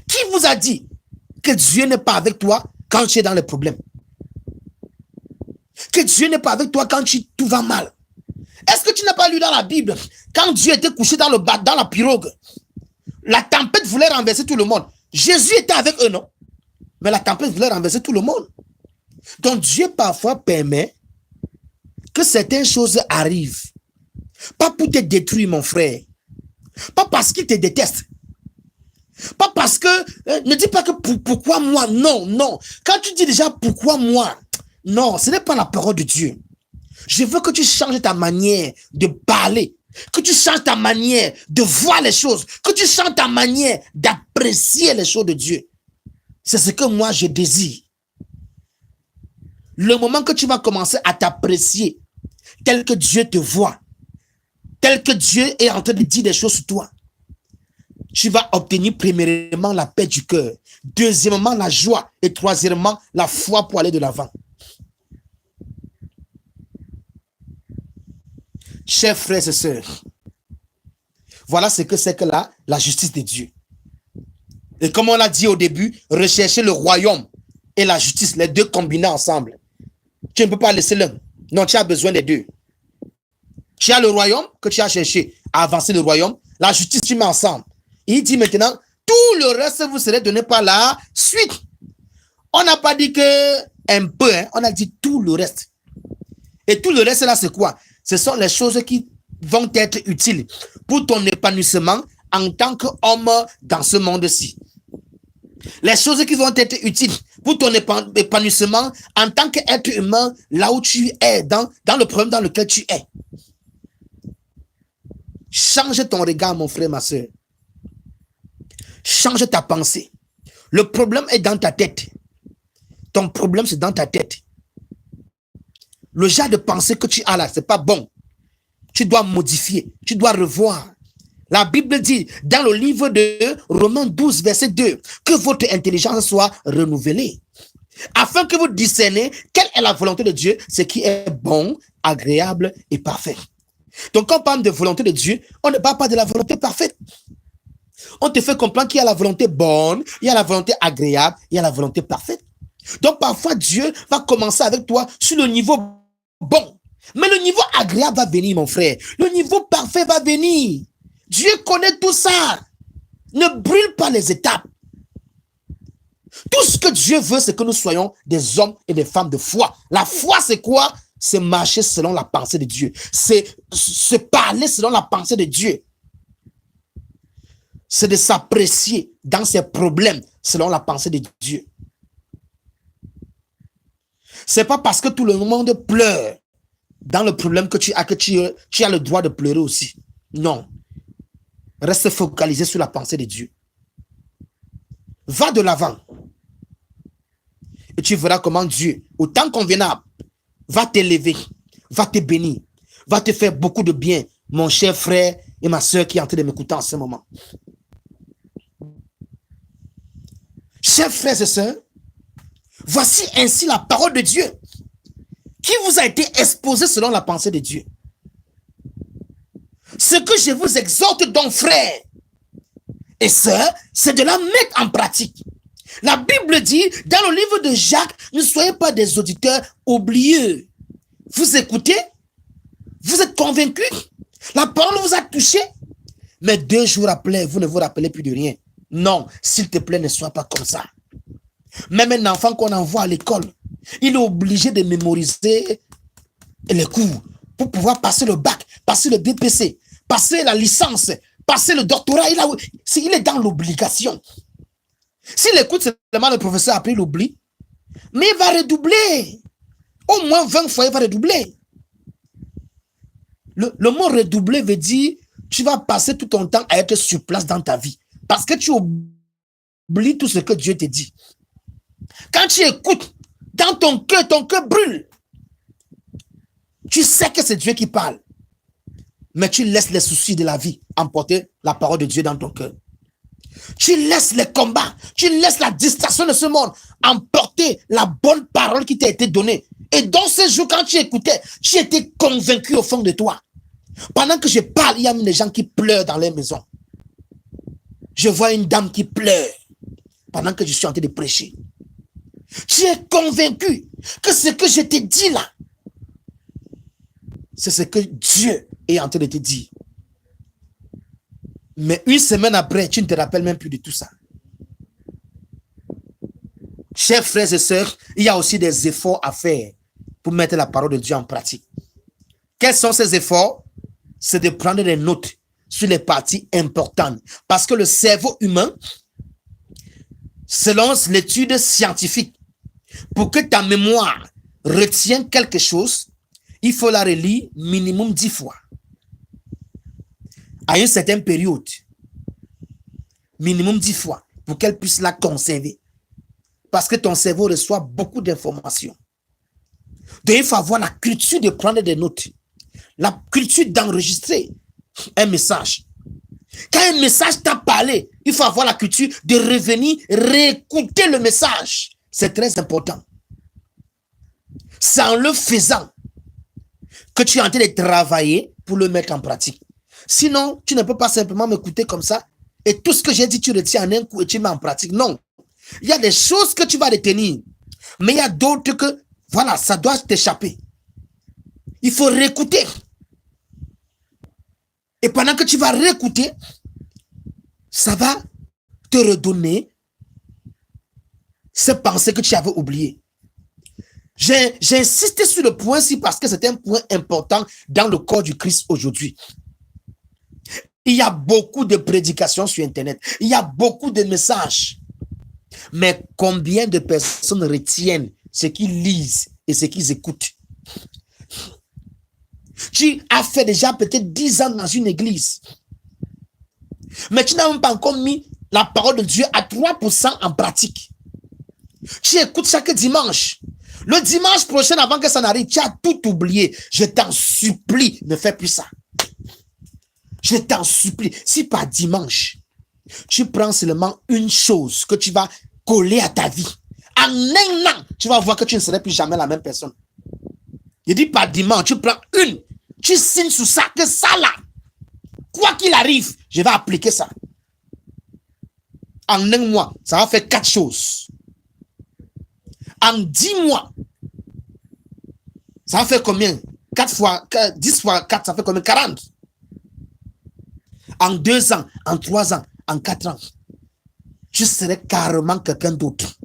Qui vous a dit que Dieu n'est pas avec toi quand tu es dans les problèmes? Que Dieu n'est pas avec toi quand tout va mal? Est-ce que tu n'as pas lu dans la Bible, quand Dieu était couché dans la pirogue, la tempête voulait renverser tout le monde. Jésus était avec eux, non? Mais la tempête voulait renverser tout le monde. Donc Dieu parfois permet que certaines choses arrivent. Pas pour te détruire, mon frère. Pas parce qu'il te déteste. Pas parce que... ne dis pas que pourquoi moi? Non, non. Quand tu dis déjà pourquoi moi? Non, ce n'est pas la parole de Dieu. Je veux que tu changes ta manière de parler, que tu changes ta manière de voir les choses, que tu changes ta manière d'apprécier les choses de Dieu. C'est ce que moi je désire. Le moment que tu vas commencer à t'apprécier tel que Dieu te voit, tel que Dieu est en train de dire des choses sur toi, tu vas obtenir premièrement la paix du cœur, deuxièmement la joie et troisièmement la foi pour aller de l'avant. Chers frères et sœurs, voilà ce que c'est que la justice de Dieu. Et comme on l'a dit au début, rechercher le royaume et la justice, les deux combinés ensemble. Tu ne peux pas laisser l'un. Non, tu as besoin des deux. Tu as le royaume que tu as cherché à avancer le royaume. La justice, tu mets ensemble. Il dit maintenant, tout le reste vous serez donné par la suite. On n'a pas dit que un peu, hein, on a dit tout le reste. Et tout le reste là, c'est quoi? Ce sont les choses qui vont être utiles pour ton épanouissement en tant qu'homme dans ce monde-ci. Les choses qui vont être utiles pour ton épanouissement en tant qu'être humain là où tu es, dans le problème dans lequel tu es. Change ton regard, mon frère, ma soeur. Change ta pensée. Le problème est dans ta tête. Ton problème, c'est dans ta tête. Le genre de pensée que tu as là, c'est pas bon. Tu dois modifier, tu dois revoir. La Bible dit dans le livre de Romains 12, verset 2, que votre intelligence soit renouvelée, afin que vous discerniez quelle est la volonté de Dieu, ce qui est bon, agréable et parfait. Donc quand on parle de volonté de Dieu, on ne parle pas de la volonté parfaite. On te fait comprendre qu'il y a la volonté bonne, il y a la volonté agréable, il y a la volonté parfaite. Donc parfois Dieu va commencer avec toi sur le niveau bon. Mais le niveau agréable va venir, mon frère. Le niveau parfait va venir. Dieu connaît tout ça. Ne brûle pas les étapes. Tout ce que Dieu veut, c'est que nous soyons des hommes et des femmes de foi. La foi, c'est quoi? C'est marcher selon la pensée de Dieu. C'est se parler selon la pensée de Dieu. C'est de s'apprécier dans ses problèmes selon la pensée de Dieu. C'est pas parce que tout le monde pleure dans le problème que tu as le droit de pleurer aussi. Non. Reste focalisé sur la pensée de Dieu. Va de l'avant. Et tu verras comment Dieu, au temps convenable, va t'élever, va te bénir, va te faire beaucoup de bien, mon cher frère et ma soeur qui est en train de m'écouter en ce moment. Chers frères et sœurs, voici ainsi la parole de Dieu qui vous a été exposée selon la pensée de Dieu. Ce que je vous exhorte donc, frères et sœurs, c'est de la mettre en pratique. La Bible dit, dans le livre de Jacques, ne soyez pas des auditeurs oublieux. Vous écoutez, vous êtes convaincus, la parole vous a touché, mais 2 jours après, vous ne vous rappelez plus de rien. Non, s'il te plaît, ne sois pas comme ça. Même un enfant qu'on envoie à l'école, il est obligé de mémoriser les cours pour pouvoir passer le bac, passer le BPC, passer la licence, passer le doctorat. Il est dans l'obligation. S'il écoute seulement le professeur, après il oublie, mais il va redoubler. Au moins 20 fois, il va redoubler. Le mot redoubler veut dire tu vas passer tout ton temps à être sur place dans ta vie. Parce que tu oublies tout ce que Dieu te dit. Quand tu écoutes, dans ton cœur brûle. Tu sais que c'est Dieu qui parle. Mais tu laisses les soucis de la vie emporter la parole de Dieu dans ton cœur. Tu laisses les combats, tu laisses la distraction de ce monde emporter la bonne parole qui t'a été donnée. Et dans ces jours, quand tu écoutais, tu étais convaincu au fond de toi. Pendant que je parle, il y a des gens qui pleurent dans les maisons. Je vois une dame qui pleure pendant que je suis en train de prêcher. Tu es convaincu que ce que je te dis là, c'est ce que Dieu est en train de te dire. Mais une semaine après, tu ne te rappelles même plus de tout ça. Chers frères et sœurs, il y a aussi des efforts à faire pour mettre la parole de Dieu en pratique. Quels sont ces efforts? C'est de prendre des notes sur les parties importantes. Parce que le cerveau humain, selon l'étude scientifique, pour que ta mémoire retienne quelque chose, il faut la relire minimum 10 fois. À une certaine période. Minimum 10 fois. Pour qu'elle puisse la conserver. Parce que ton cerveau reçoit beaucoup d'informations. Donc, il faut avoir la culture de prendre des notes. La culture d'enregistrer un message. Quand un message t'a parlé, il faut avoir la culture de revenir, réécouter le message. C'est très important. C'est en le faisant que tu es en train de travailler pour le mettre en pratique. Sinon, tu ne peux pas simplement m'écouter comme ça et tout ce que j'ai dit, tu retiens en un coup et tu mets en pratique. Non. Il y a des choses que tu vas retenir, mais il y a d'autres que, voilà, ça doit t'échapper. Il faut réécouter. Et pendant que tu vas réécouter, ça va te redonner ces pensées que tu avais oubliées. J'ai insisté sur le point-ci parce que c'est un point important dans le corps du Christ aujourd'hui. Il y a beaucoup de prédications sur Internet. Il y a beaucoup de messages. Mais combien de personnes retiennent ce qu'ils lisent et ce qu'ils écoutent? Tu as fait déjà peut-être 10 ans dans une église. Mais tu n'as même pas encore mis la parole de Dieu à 3% en pratique. Tu écoutes chaque dimanche. Le dimanche prochain, avant que ça n'arrive, tu as tout oublié. Je t'en supplie, ne fais plus ça. Je t'en supplie. Si par dimanche, tu prends seulement une chose que tu vas coller à ta vie, en un an, tu vas voir que tu ne serais plus jamais la même personne. Je dis par dimanche, tu prends une, tu signes sous ça, que ça là, quoi qu'il arrive, je vais appliquer ça. En un mois, ça va faire 4 choses. En 10 mois, ça va faire combien? 4 fois, 10 fois 4, ça fait combien? 40. En 2 ans, en 3 ans, en 4 ans, tu serais carrément quelqu'un d'autre.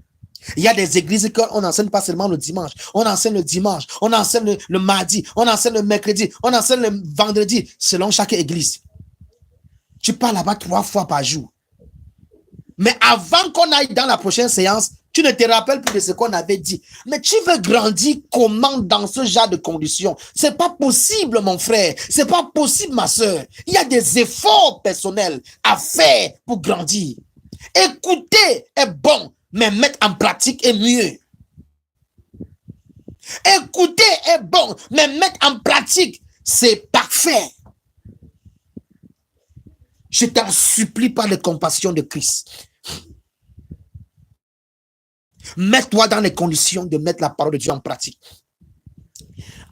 Il y a des églises qu'on n'enseigne pas seulement le dimanche. On enseigne le dimanche, on enseigne le mardi, on enseigne le mercredi, on enseigne le vendredi, selon chaque église. Tu parles là-bas 3 fois par jour. Mais avant qu'on aille dans la prochaine séance, tu ne te rappelles plus de ce qu'on avait dit. Mais tu veux grandir comment dans ce genre de conditions? C'est pas possible, mon frère. C'est pas possible, ma soeur. Il y a des efforts personnels à faire pour grandir. Écouter est bon, mais mettre en pratique est mieux. Écouter est bon, mais mettre en pratique, c'est parfait. Je t'en supplie par les compassions de Christ. Mets-toi dans les conditions de mettre la parole de Dieu en pratique.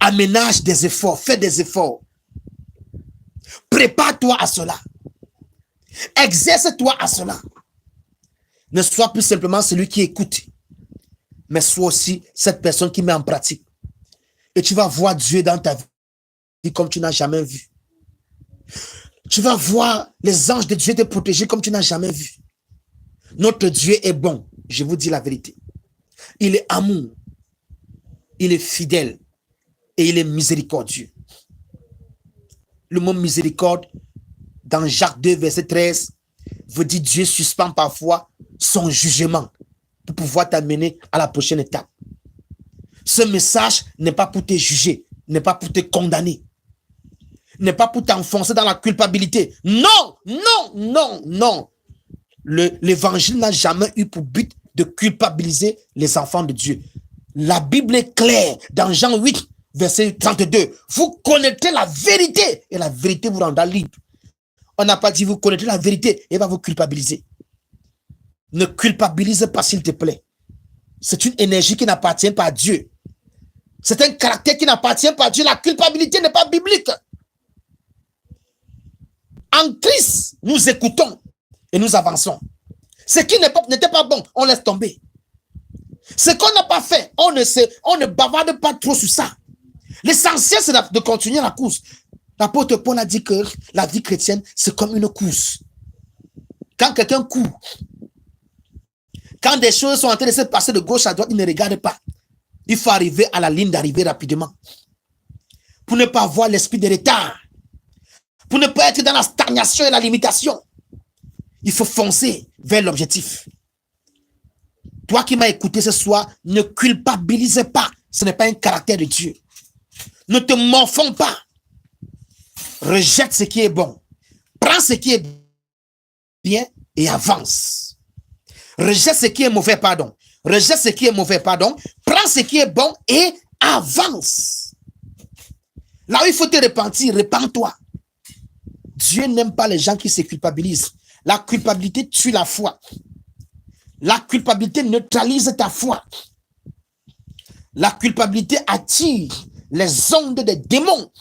Aménage des efforts, fais des efforts. Prépare-toi à cela. Exerce-toi à cela. Ne sois plus simplement celui qui écoute, mais sois aussi cette personne qui met en pratique. Et tu vas voir Dieu dans ta vie comme tu n'as jamais vu. Tu vas voir les anges de Dieu te protéger comme tu n'as jamais vu. Notre Dieu est bon, je vous dis la vérité. Il est amour, il est fidèle et il est miséricordieux. Le mot miséricorde, dans Jacques 2, verset 13, veut dire Dieu suspend parfois son jugement pour pouvoir t'amener à la prochaine étape. Ce message n'est pas pour te juger, n'est pas pour te condamner, n'est pas pour t'enfoncer dans la culpabilité. Non, non, non, non. L'évangile n'a jamais eu pour but de culpabiliser les enfants de Dieu. La Bible est claire dans Jean 8, verset 32. Vous connaîtrez la vérité et la vérité vous rendra libre. On n'a pas dit vous connaîtrez la vérité et va vous culpabiliser. Ne culpabilise pas, s'il te plaît. C'est une énergie qui n'appartient pas à Dieu. C'est un caractère qui n'appartient pas à Dieu. La culpabilité n'est pas biblique. En Christ, nous écoutons et nous avançons. Ce qui n'était pas bon, on laisse tomber. Ce qu'on n'a pas fait, on ne bavarde pas trop sur ça. L'essentiel, c'est de continuer la course. L'apôtre Paul a dit que la vie chrétienne, c'est comme une course. Quand quelqu'un court, quand des choses sont en train de se passer de gauche à droite, il ne regarde pas. Il faut arriver à la ligne d'arrivée rapidement. Pour ne pas avoir l'esprit de retard. Pour ne pas être dans la stagnation et la limitation. Il faut foncer vers l'objectif. Toi qui m'as écouté ce soir, ne culpabilise pas. Ce n'est pas un caractère de Dieu. Ne te morfonds pas. Rejette ce qui est bon. Prends ce qui est bien et avance. Rejette ce qui est mauvais, pardon. Rejette ce qui est mauvais, pardon. Prends ce qui est bon et avance. Là où il faut te repentir, repens-toi. Dieu n'aime pas les gens qui se culpabilisent. La culpabilité tue la foi. La culpabilité neutralise ta foi. La culpabilité attire les ondes des démons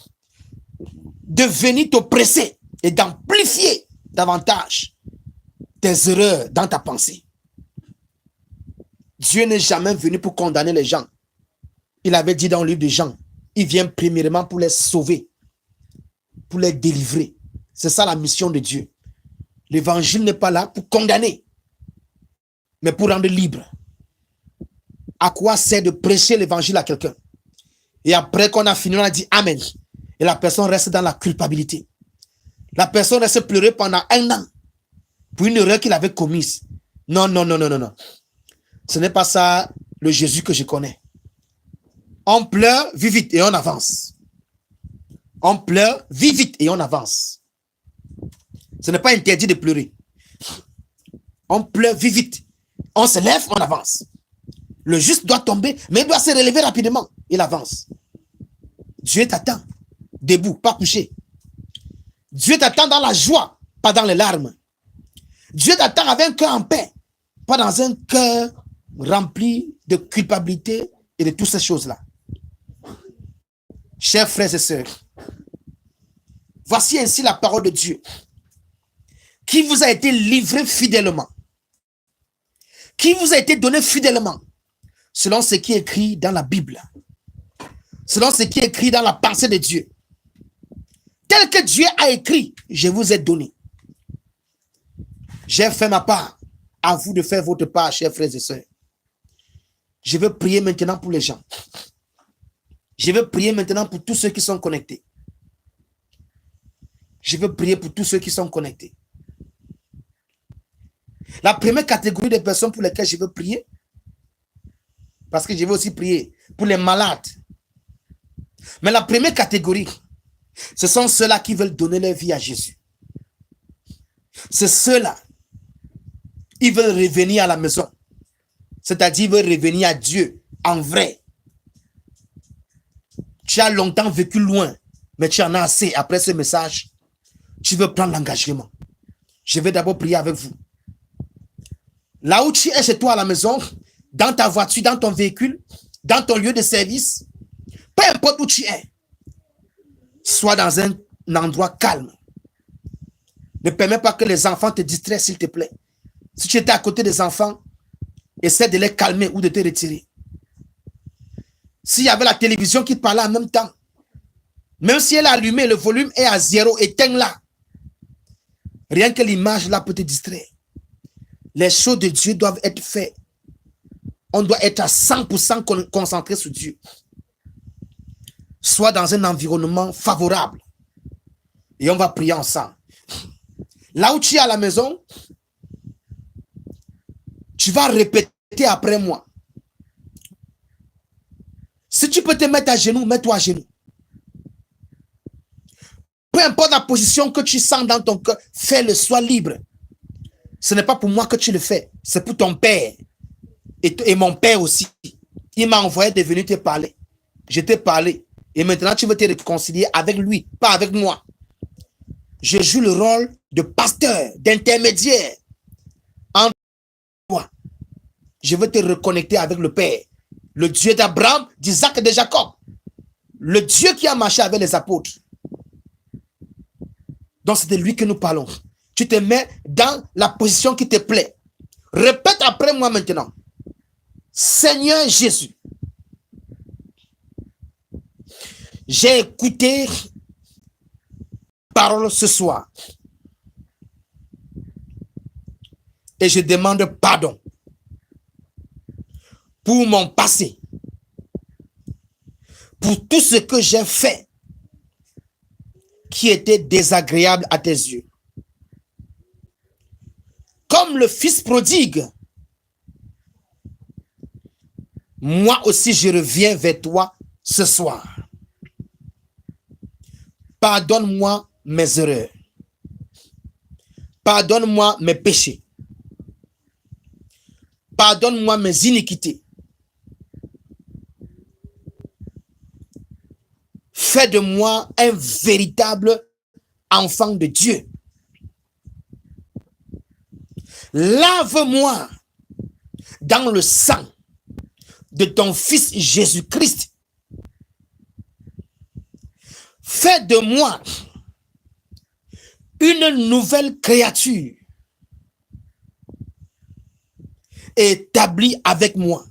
de venir t'oppresser et d'amplifier davantage tes erreurs dans ta pensée. Dieu n'est jamais venu pour condamner les gens. Il avait dit dans le livre de Jean, il vient premièrement pour les sauver, pour les délivrer. C'est ça la mission de Dieu. L'évangile n'est pas là pour condamner, mais pour rendre libre. À quoi sert de prêcher l'évangile à quelqu'un? Et après qu'on a fini, on a dit Amen. Et la personne reste dans la culpabilité. La personne reste pleurer pendant 1 an pour une erreur qu'il avait commise. Non, non, non, non, non, non. Ce n'est pas ça le Jésus que je connais. On pleure, vis vite et on avance. On pleure, vis vite et on avance. Ce n'est pas interdit de pleurer. On pleure, vis vite. On se lève, on avance. Le juste doit tomber, mais il doit se relever rapidement. Il avance. Dieu t'attend. Debout, pas couché. Dieu t'attend dans la joie, pas dans les larmes. Dieu t'attend avec un cœur en paix, pas dans un cœur rempli de culpabilité et de toutes ces choses-là. Chers frères et sœurs, voici ainsi la parole de Dieu qui vous a été livrée fidèlement, qui vous a été donnée fidèlement, selon ce qui est écrit dans la Bible, selon ce qui est écrit dans la pensée de Dieu. Tel que Dieu a écrit, je vous ai donné. J'ai fait ma part. À vous de faire votre part, chers frères et sœurs. Je veux prier maintenant pour les gens. Je veux prier maintenant pour tous ceux qui sont connectés. Je veux prier pour tous ceux qui sont connectés. La première catégorie de personnes pour lesquelles je veux prier, parce que je veux aussi prier pour les malades. Mais la première catégorie, ce sont ceux-là qui veulent donner leur vie à Jésus. C'est ceux-là, ils veulent revenir à la maison. C'est-à-dire, ils veulent revenir à Dieu en vrai. Tu as longtemps vécu loin, mais tu en as assez. Après ce message, tu veux prendre l'engagement. Je vais d'abord prier avec vous. Là où tu es chez toi à la maison, dans ta voiture, dans ton véhicule, dans ton lieu de service, peu importe où tu es, sois dans un endroit calme. Ne permets pas que les enfants te distraient, s'il te plaît. Si tu étais à côté des enfants, essaie de les calmer ou de te retirer. S'il y avait la télévision qui parlait en même temps, même si elle est allumée, le volume est à 0, éteins-la. Rien que l'image là peut te distraire. Les choses de Dieu doivent être faites. On doit être à 100% concentré sur Dieu. Sois dans un environnement favorable. Et on va prier ensemble. Là où tu es à la maison, tu vas répéter après moi. Si tu peux te mettre à genoux, mets-toi à genoux. Peu importe la position que tu sens dans ton cœur, fais-le, sois libre. Ce n'est pas pour moi que tu le fais, c'est pour ton père. Et mon père aussi. Il m'a envoyé de venir te parler. Je t'ai parlé. Et maintenant, tu veux te réconcilier avec lui, pas avec moi. Je joue le rôle de pasteur, d'intermédiaire. En toi, je veux te reconnecter avec le Père. Le Dieu d'Abraham, d'Isaac et de Jacob. Le Dieu qui a marché avec les apôtres. Donc, c'est de lui que nous parlons. Tu te mets dans la position qui te plaît. Répète après moi maintenant. Seigneur Jésus, j'ai écouté parole ce soir et je demande pardon pour mon passé, pour tout ce que j'ai fait qui était désagréable à tes yeux. Comme le fils prodigue, moi aussi je reviens vers toi ce soir. Pardonne-moi mes erreurs. Pardonne-moi mes péchés. Pardonne-moi mes iniquités. Fais de moi un véritable enfant de Dieu. Lave-moi dans le sang de ton Fils Jésus-Christ. Fais de moi une nouvelle créature. Établis avec moi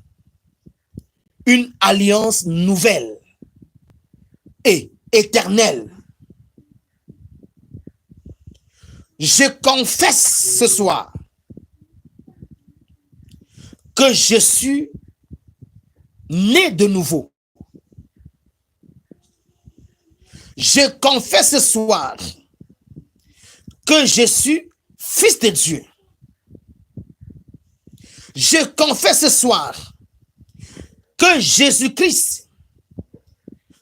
une alliance nouvelle et éternelle. Je confesse ce soir que je suis né de nouveau. Je confesse ce soir que je suis fils de Dieu. Je confesse ce soir que Jésus-Christ,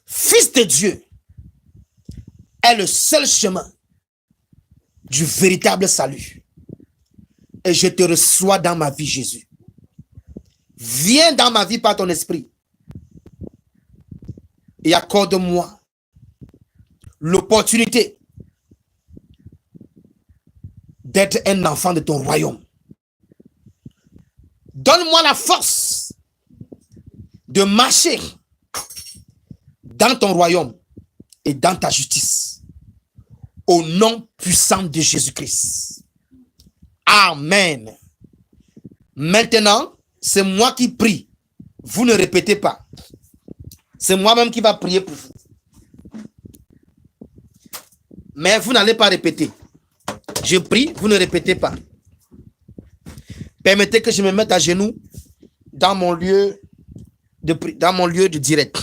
Fils de Dieu, est le seul chemin du véritable salut. Et je te reçois dans ma vie, Jésus. Viens dans ma vie par ton esprit et accorde-moi l'opportunité d'être un enfant de ton royaume. Donne-moi la force de marcher dans ton royaume et dans ta justice. Au nom puissant de Jésus-Christ. Amen. Maintenant, c'est moi qui prie. Vous ne répétez pas. C'est moi-même qui va prier pour vous. Mais vous n'allez pas répéter. Je prie, vous ne répétez pas. Permettez que je me mette à genoux dans mon lieu de direct.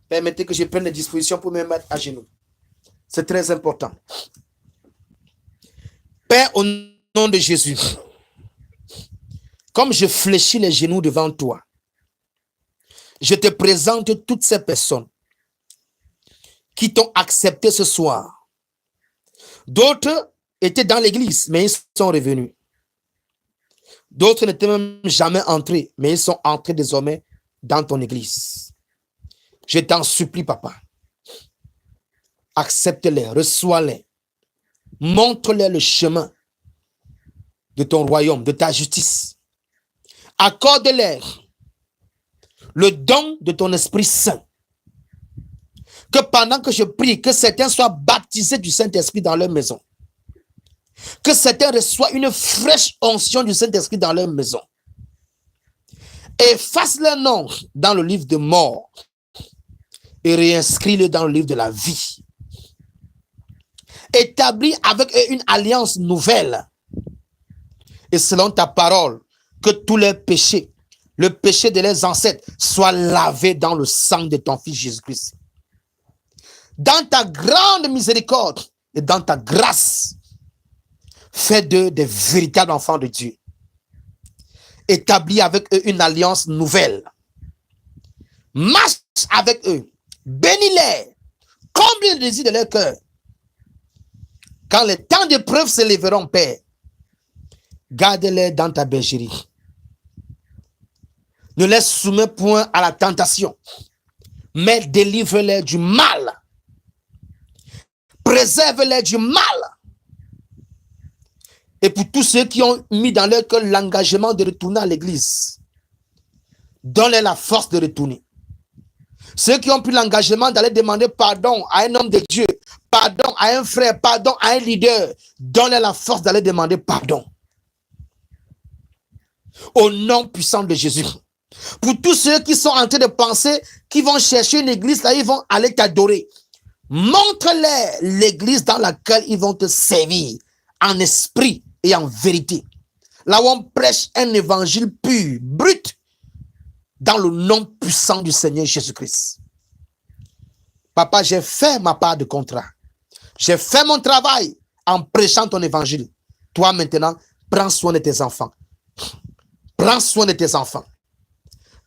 Permettez que je prenne les dispositions pour me mettre à genoux. C'est très important. Père, au nom de Jésus, comme je fléchis les genoux devant toi, je te présente toutes ces personnes qui t'ont accepté ce soir. D'autres étaient dans l'église, mais ils sont revenus. D'autres n'étaient même jamais entrés, mais ils sont entrés désormais dans ton église. Je t'en supplie, papa. Accepte-les, reçois-les. Montre-les le chemin de ton royaume, de ta justice. Accorde-les le don de ton Esprit Saint. Que pendant que je prie, que certains soient baptisés du Saint-Esprit dans leur maison. Que certains reçoivent une fraîche onction du Saint-Esprit dans leur maison. Efface leur nom dans le livre de mort et réinscris-le dans le livre de la vie. Établis avec eux une alliance nouvelle. Et selon ta parole, que tous leurs péchés, le péché de leurs ancêtres, soient lavés dans le sang de ton Fils Jésus-Christ. Dans ta grande miséricorde et dans ta grâce, fais d'eux des véritables enfants de Dieu. Établis avec eux une alliance nouvelle. Marche avec eux. Bénis-les. Comble le désir de leur cœur. Quand les temps d'épreuve se lèveront, Père, garde-les dans ta bergerie. Ne les soumets point à la tentation, mais délivre-les du mal. Préserve-les du mal. Et pour tous ceux qui ont mis dans leur cœur l'engagement de retourner à l'église, donne-leur la force de retourner. Ceux qui ont pris l'engagement d'aller demander pardon à un homme de Dieu, pardon à un frère, pardon à un leader, donne-leur la force d'aller demander pardon. Au nom puissant de Jésus. Pour tous ceux qui sont en train de penser qu'ils vont chercher une église, là ils vont aller t'adorer. Montre-leur l'église dans laquelle ils vont te servir en esprit et en vérité. Là où on prêche un évangile pur, brut, dans le nom puissant du Seigneur Jésus-Christ. Papa, j'ai fait ma part de contrat. J'ai fait mon travail en prêchant ton évangile. Toi maintenant, prends soin de tes enfants. Prends soin de tes enfants.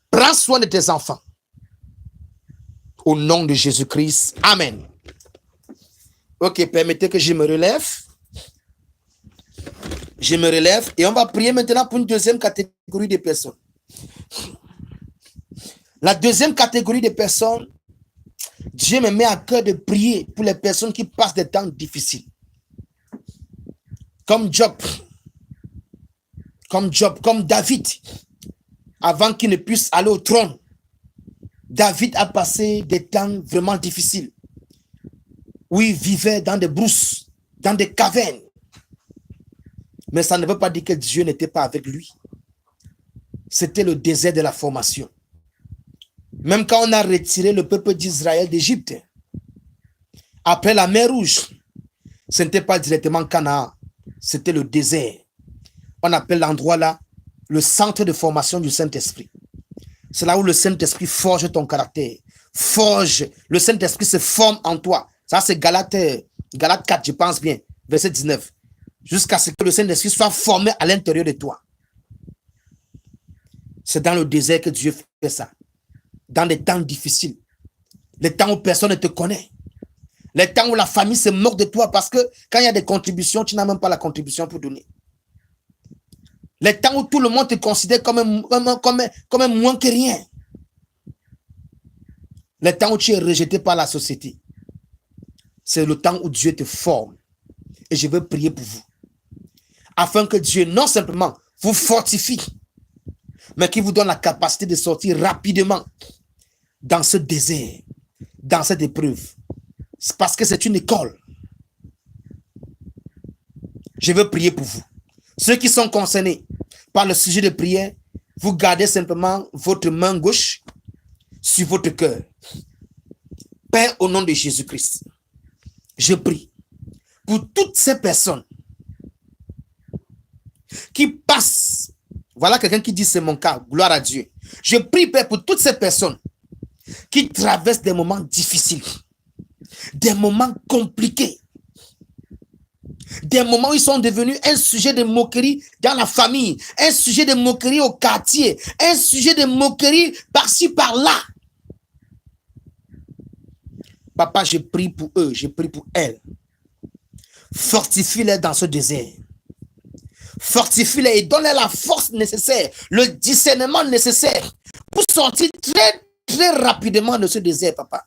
Prends soin de tes enfants. Au nom de Jésus-Christ. Amen. Ok, permettez que je me relève. Je me relève et on va prier maintenant pour une deuxième catégorie de personnes. La deuxième catégorie de personnes, Dieu me met à cœur de prier pour les personnes qui passent des temps difficiles. Comme Job, comme David, avant qu'il ne puisse aller au trône. David a passé des temps vraiment difficiles, où il vivait dans des brousses, dans des cavernes. Mais ça ne veut pas dire que Dieu n'était pas avec lui. C'était le désert de la formation. Même quand on a retiré le peuple d'Israël d'Égypte, après la mer Rouge, ce n'était pas directement Canaan, c'était le désert. On appelle l'endroit là le centre de formation du Saint-Esprit. C'est là où le Saint-Esprit forge ton caractère. Le Saint-Esprit se forme en toi. Ça, c'est Galates 4, je pense bien, verset 19. Jusqu'à ce que le Saint-Esprit soit formé à l'intérieur de toi. C'est dans le désert que Dieu fait ça. Dans les temps difficiles. Les temps où personne ne te connaît. Les temps où la famille se moque de toi parce que quand il y a des contributions, tu n'as même pas la contribution pour donner. Les temps où tout le monde te considère comme un moins que rien. Les temps où tu es rejeté par la société. C'est le temps où Dieu te forme. Et je veux prier pour vous. Afin que Dieu non simplement vous fortifie, mais qu'il vous donne la capacité de sortir rapidement dans ce désert, dans cette épreuve. C'est parce que c'est une école. Je veux prier pour vous. Ceux qui sont concernés par le sujet de prière, vous gardez simplement votre main gauche sur votre cœur. Père, au nom de Jésus-Christ, je prie pour toutes ces personnes qui passent. Voilà quelqu'un qui dit c'est mon cas, gloire à Dieu. Je prie, Père, pour toutes ces personnes qui traversent des moments difficiles, des moments compliqués, des moments où ils sont devenus un sujet de moquerie dans la famille, un sujet de moquerie au quartier, un sujet de moquerie par-ci, par-là. Papa, je prie pour eux, je prie pour elles. Fortifie-les dans ce désert. Fortifie-les et donne-les la force nécessaire, le discernement nécessaire pour sortir très, très rapidement de ce désert, papa.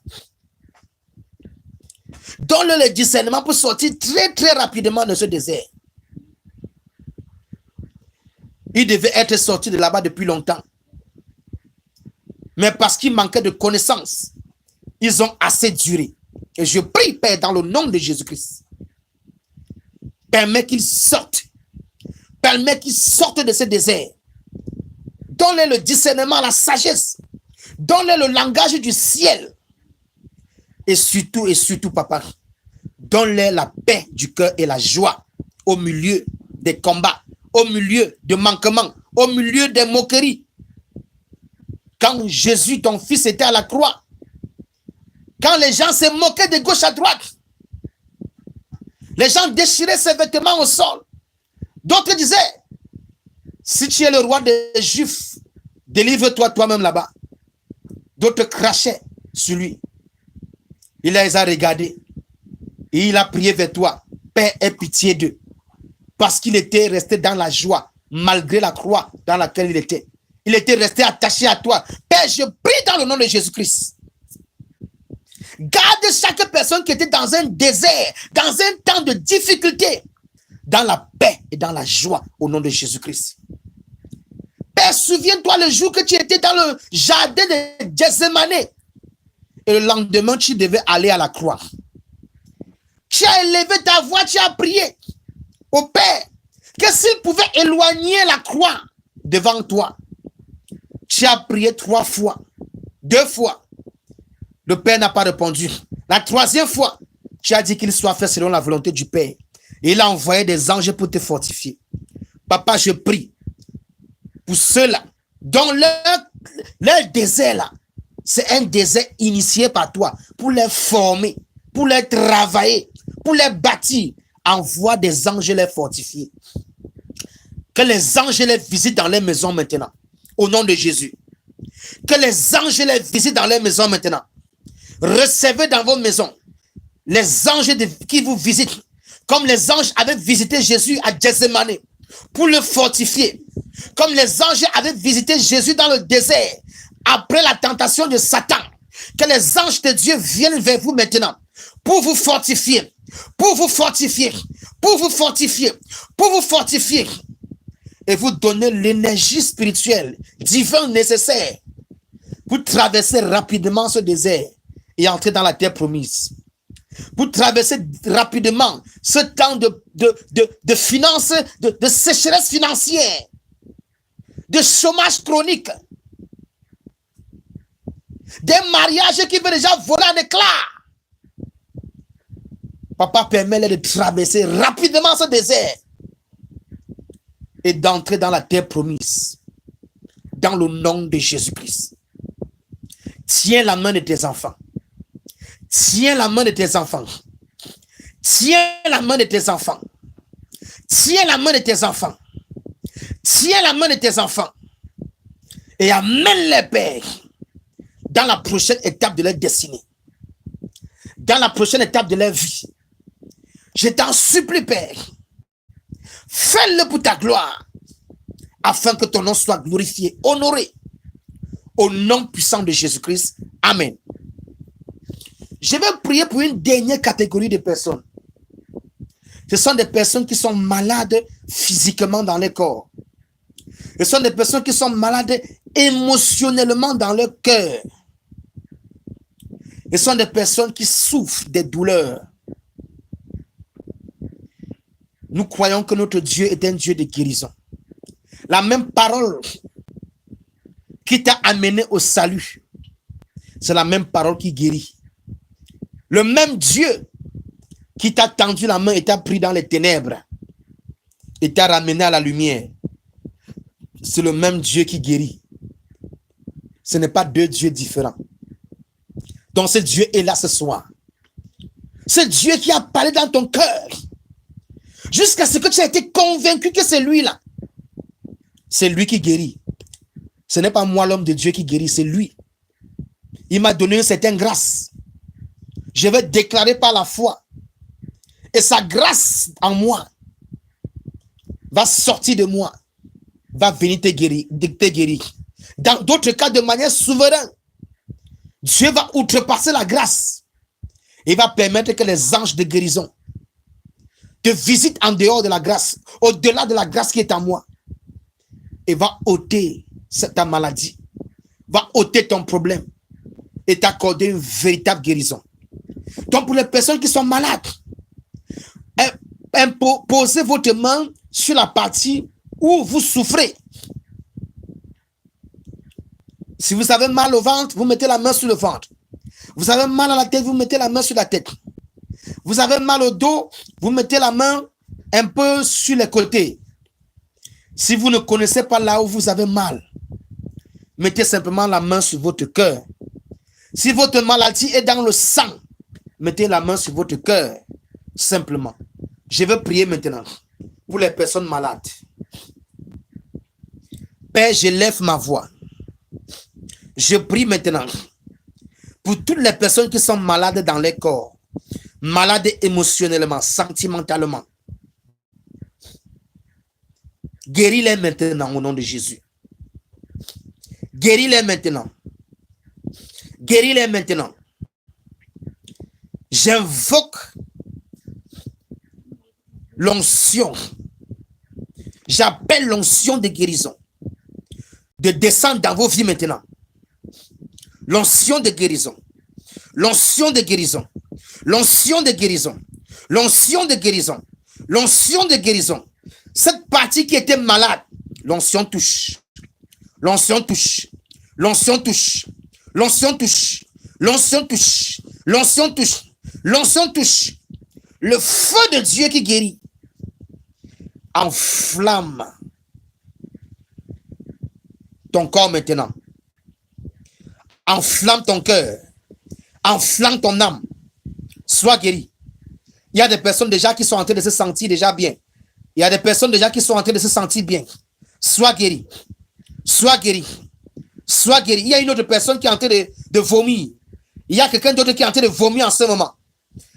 Donne-le le discernement pour sortir très, très rapidement de ce désert. Il devait être sorti de là-bas depuis longtemps. Mais parce qu'il manquait de connaissances, ils ont assez duré. Et je prie, Père, dans le nom de Jésus-Christ. Permets qu'ils sortent. Permets qu'ils sortent de ce désert. Donne-les le discernement, la sagesse. Donne-les le langage du ciel. Et surtout, papa, donne-les la paix du cœur et la joie au milieu des combats, au milieu des manquements, au milieu des moqueries. Quand Jésus, ton fils, était à la croix, quand les gens se moquaient de gauche à droite, les gens déchiraient ses vêtements au sol. D'autres disaient, si tu es le roi des Juifs, délivre-toi toi-même là-bas. D'autres crachaient sur lui. Il les a regardés et il a prié vers toi. Père, aie pitié d'eux. Parce qu'il était resté dans la joie, malgré la croix dans laquelle il était. Il était resté attaché à toi. Père, je prie dans le nom de Jésus-Christ. Garde chaque personne qui était dans un désert, dans un temps de difficulté, dans la paix et dans la joie au nom de Jésus-Christ. Père, souviens-toi le jour que tu étais dans le jardin de Gethsémane et le lendemain tu devais aller à la croix. Tu as élevé ta voix, tu as prié au Père que s'il pouvait éloigner la croix devant toi. Tu as prié 3 fois, 2 fois. Le Père n'a pas répondu. La 3e fois, tu as dit qu'il soit fait selon la volonté du Père. Et il a envoyé des anges pour te fortifier. Papa, je prie pour ceux-là dont leur désert là, c'est un désert initié par toi pour les former, pour les travailler, pour les bâtir. Envoie des anges les fortifier. Que les anges les visitent dans les maisons maintenant. Au nom de Jésus. Que les anges les visitent dans les maisons maintenant. Recevez dans vos maisons les anges qui vous visitent, comme les anges avaient visité Jésus à Gethsémani pour le fortifier, comme les anges avaient visité Jésus dans le désert après la tentation de Satan, que les anges de Dieu viennent vers vous maintenant pour vous fortifier, pour vous fortifier, pour vous fortifier, pour vous fortifier et vous donner l'énergie spirituelle divine nécessaire pour traverser rapidement ce désert et entrer dans la terre promise. Pour traverser rapidement ce temps de finances, de sécheresse financière, de chômage chronique, des mariages qui veulent déjà voler en éclats. Papa, permet-leur de traverser rapidement ce désert et d'entrer dans la terre promise. Dans le nom de Jésus-Christ. Tiens la main de tes enfants. Tiens la main de tes enfants. Tiens la main de tes enfants. Tiens la main de tes enfants. Tiens la main de tes enfants. Et amène-les, Père, dans la prochaine étape de leur destinée. Dans la prochaine étape de leur vie. Je t'en supplie, Père. Fais-le pour ta gloire. Afin que ton nom soit glorifié, honoré. Au nom puissant de Jésus-Christ. Amen. Je vais prier pour une dernière catégorie de personnes. Ce sont des personnes qui sont malades physiquement dans leur corps. Ce sont des personnes qui sont malades émotionnellement dans leur cœur. Ce sont des personnes qui souffrent des douleurs. Nous croyons que notre Dieu est un Dieu de guérison. La même parole qui t'a amené au salut, c'est la même parole qui guérit. Le même Dieu qui t'a tendu la main et t'a pris dans les ténèbres et t'a ramené à la lumière, c'est le même Dieu qui guérit. Ce n'est pas deux dieux différents. Donc ce Dieu est là ce soir. Ce Dieu qui a parlé dans ton cœur jusqu'à ce que tu aies été convaincu que c'est lui-là. C'est lui qui guérit. Ce n'est pas moi l'homme de Dieu qui guérit, c'est lui. Il m'a donné une certaine grâce. Je vais déclarer par la foi. Et sa grâce en moi va sortir de moi, va venir te guérir. Dans d'autres cas, de manière souveraine, Dieu va outrepasser la grâce. Il va permettre que les anges de guérison te visitent en dehors de la grâce, au-delà de la grâce qui est en moi. Et va ôter ta maladie, va ôter ton problème et t'accorder une véritable guérison. Donc pour les personnes qui sont malades, posez votre main sur la partie où vous souffrez. Si vous avez mal au ventre, vous mettez la main sur le ventre. Vous avez mal à la tête, vous mettez la main sur la tête. Vous avez mal au dos, vous mettez la main un peu sur les côtés. Si vous ne connaissez pas là où vous avez mal, mettez simplement la main sur votre cœur. Si votre maladie est dans le sang, mettez la main sur votre cœur, simplement. Je vais prier maintenant pour les personnes malades. Père, je lève ma voix. Je prie maintenant pour toutes les personnes qui sont malades dans leur corps, malades émotionnellement, sentimentalement. Guéris-les maintenant au nom de Jésus. Guéris-les maintenant. Guéris-les maintenant. J'invoque l'onction. J'appelle l'onction de guérison de descendre dans vos vies maintenant. L'onction de guérison. L'onction de guérison. L'onction de guérison. L'onction de guérison. L'onction de guérison. Cette partie qui était malade, l'onction touche. L'onction touche. L'onction touche. L'onction touche. L'onction touche. L'onction touche. L'onction touche. Le feu de Dieu qui guérit enflamme ton corps maintenant. Enflamme ton cœur. Enflamme ton âme. Sois guéri. Il y a des personnes déjà qui sont en train de se sentir déjà bien. Il y a des personnes déjà qui sont en train de se sentir bien. Sois guéri. Sois guéri. Sois guéri. Il y a une autre personne qui est en train de vomir. Il y a quelqu'un d'autre qui est en train de vomir en ce moment.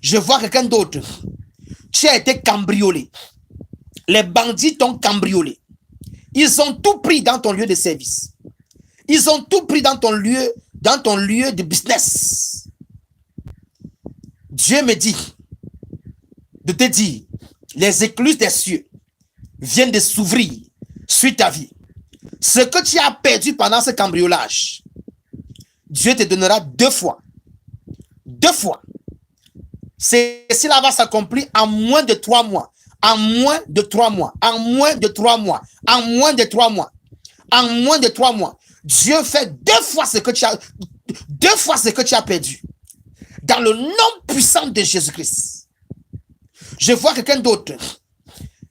Je vois quelqu'un d'autre. Tu as été cambriolé. Les bandits t'ont cambriolé. Ils ont tout pris dans ton lieu de service. Ils ont tout pris dans ton lieu de business. Dieu me dit de te dire, les écluses des cieux viennent de s'ouvrir sur ta vie. Ce que tu as perdu pendant ce cambriolage, Dieu te donnera 2 fois. 2 fois. Cela va s'accomplir en moins de 3 mois. En moins de 3 mois. En moins de 3 mois. En moins de 3 mois. En moins de 3 mois. Dieu fait 2 fois ce que tu as, 2 fois ce que tu as perdu. Dans le nom puissant de Jésus-Christ. Je vois quelqu'un d'autre.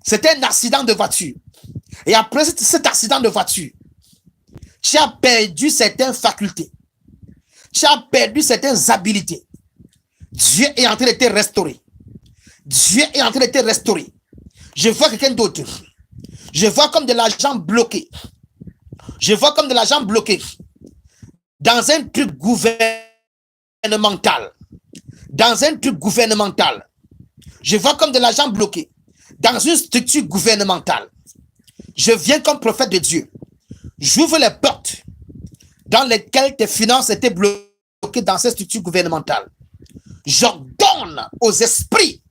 C'était un accident de voiture. Et après cet accident de voiture, tu as perdu certaines facultés. Tu as perdu certaines habilités. Dieu est en train de te restaurer. Dieu est en train de te restaurer. Je vois quelqu'un d'autre. Je vois comme de l'argent bloqué. Je vois comme de l'argent bloqué dans un truc gouvernemental. Dans un truc gouvernemental. Je vois comme de l'argent bloqué dans une structure gouvernementale. Je viens comme prophète de Dieu. J'ouvre les portes dans lesquelles tes finances étaient bloquées dans cette structure gouvernementale. J'ordonne aux esprits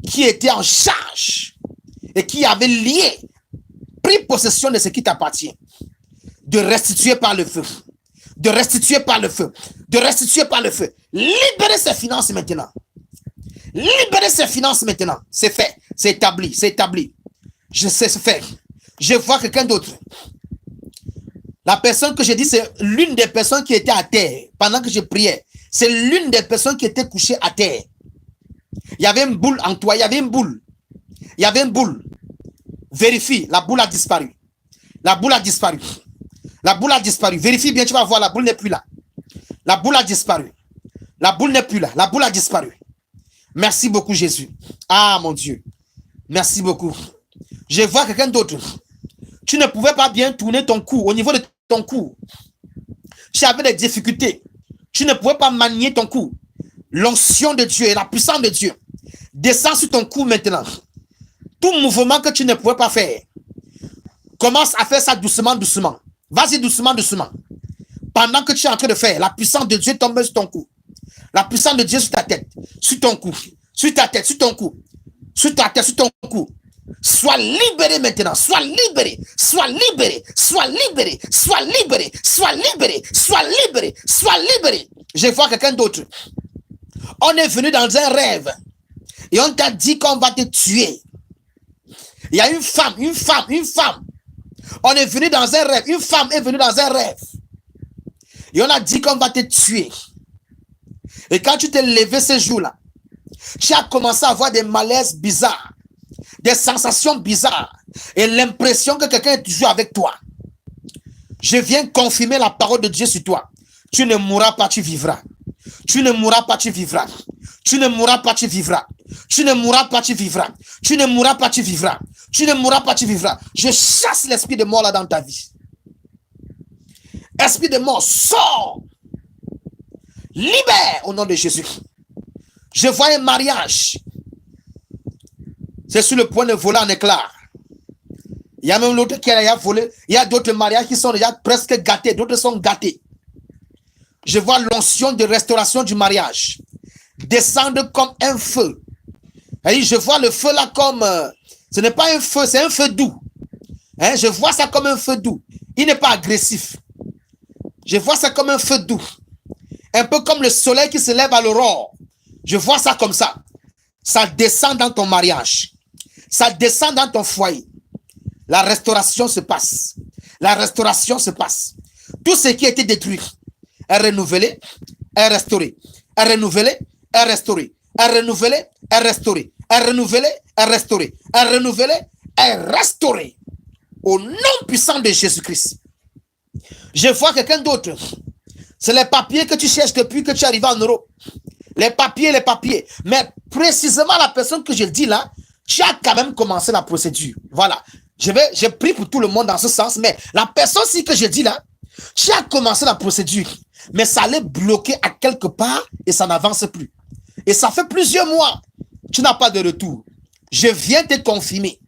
qui étaient en charge et qui avaient lié, pris possession de ce qui t'appartient, de restituer par le feu. De restituer par le feu. De restituer par le feu. Libérez ces finances maintenant. Libérez ces finances maintenant. C'est fait. C'est établi. C'est établi. Je sais ce faire. Je vois quelqu'un d'autre. La personne que j'ai dit, c'est l'une des personnes qui était à terre pendant que je priais. C'est l'une des personnes qui était couchée à terre. Il y avait une boule en toi. Il y avait une boule. Il y avait une boule. Vérifie. La boule a disparu. La boule a disparu. La boule a disparu. Vérifie bien, tu vas voir, la boule n'est plus là. La boule a disparu. La boule n'est plus là. La boule a disparu. Merci beaucoup, Jésus. Ah, mon Dieu. Merci beaucoup. Je vois quelqu'un d'autre. Tu ne pouvais pas bien tourner ton cou. Au niveau de ton cou, tu avais des difficultés. Tu ne pouvais pas manier ton cou. L'onction de Dieu et la puissance de Dieu descend sur ton cou maintenant. Tout mouvement que tu ne pouvais pas faire, commence à faire ça doucement, doucement. Vas-y doucement, doucement. Pendant que tu es en train de faire, la puissance de Dieu tombe sur ton cou. La puissance de Dieu sur ta tête, sur ton cou, sur ta tête, sur ton cou, sur ta tête, sur ton cou. Sois libéré maintenant, sois libéré, sois libéré, sois libéré, sois libéré, sois libéré, sois libéré, sois libéré. Je vois quelqu'un d'autre. On est venu dans un rêve et on t'a dit qu'on va te tuer. Il y a une femme. On est venu dans un rêve. Une femme est venue dans un rêve. Et on a dit qu'on va te tuer. Et quand tu t'es levé ce jour-là, tu as commencé à avoir des malaises bizarres, des sensations bizarres et l'impression que quelqu'un est toujours avec toi. Je viens confirmer la parole de Dieu sur toi. Tu ne mourras pas, tu vivras. Tu ne mourras pas, tu vivras. Tu ne mourras pas, tu vivras. Tu ne mourras pas, tu vivras. Tu ne mourras pas, tu vivras. Tu ne mourras pas, tu vivras. Je chasse l'esprit de mort là dans ta vie. Esprit de mort, sors. Libère au nom de Jésus. Je vois un mariage. C'est sur le point de voler en éclats. Il y a même l'autre qui a volé. Il y a d'autres mariages qui sont déjà presque gâtés. D'autres sont gâtés. Je vois l'onction de restauration du mariage descendre comme un feu. Et je vois le feu là comme... ce n'est pas un feu, c'est un feu doux. Hein, je vois ça comme un feu doux. Il n'est pas agressif. Je vois ça comme un feu doux. Un peu comme le soleil qui se lève à l'aurore. Je vois ça comme ça. Ça descend dans ton mariage. Ça descend dans ton foyer. La restauration se passe. La restauration se passe. Tout ce qui a été détruit est renouvelé, est restauré. Est renouvelé, est restauré. Est renouvelé, est restauré. Est renouvelé, est restauré. Est renouvelé, est restauré. Au nom puissant de Jésus-Christ. Je vois quelqu'un d'autre. C'est les papiers que tu cherches depuis que tu es arrivé en Europe. Les papiers. Mais précisément la personne que je dis là, tu as quand même commencé la procédure. Voilà. Je prie pour tout le monde dans ce sens, mais la personne-ci que je dis là, tu as commencé la procédure, mais ça allait bloquer à quelque part et ça n'avance plus. et ça fait plusieurs mois, tu n'as pas de retour. Je viens te confirmer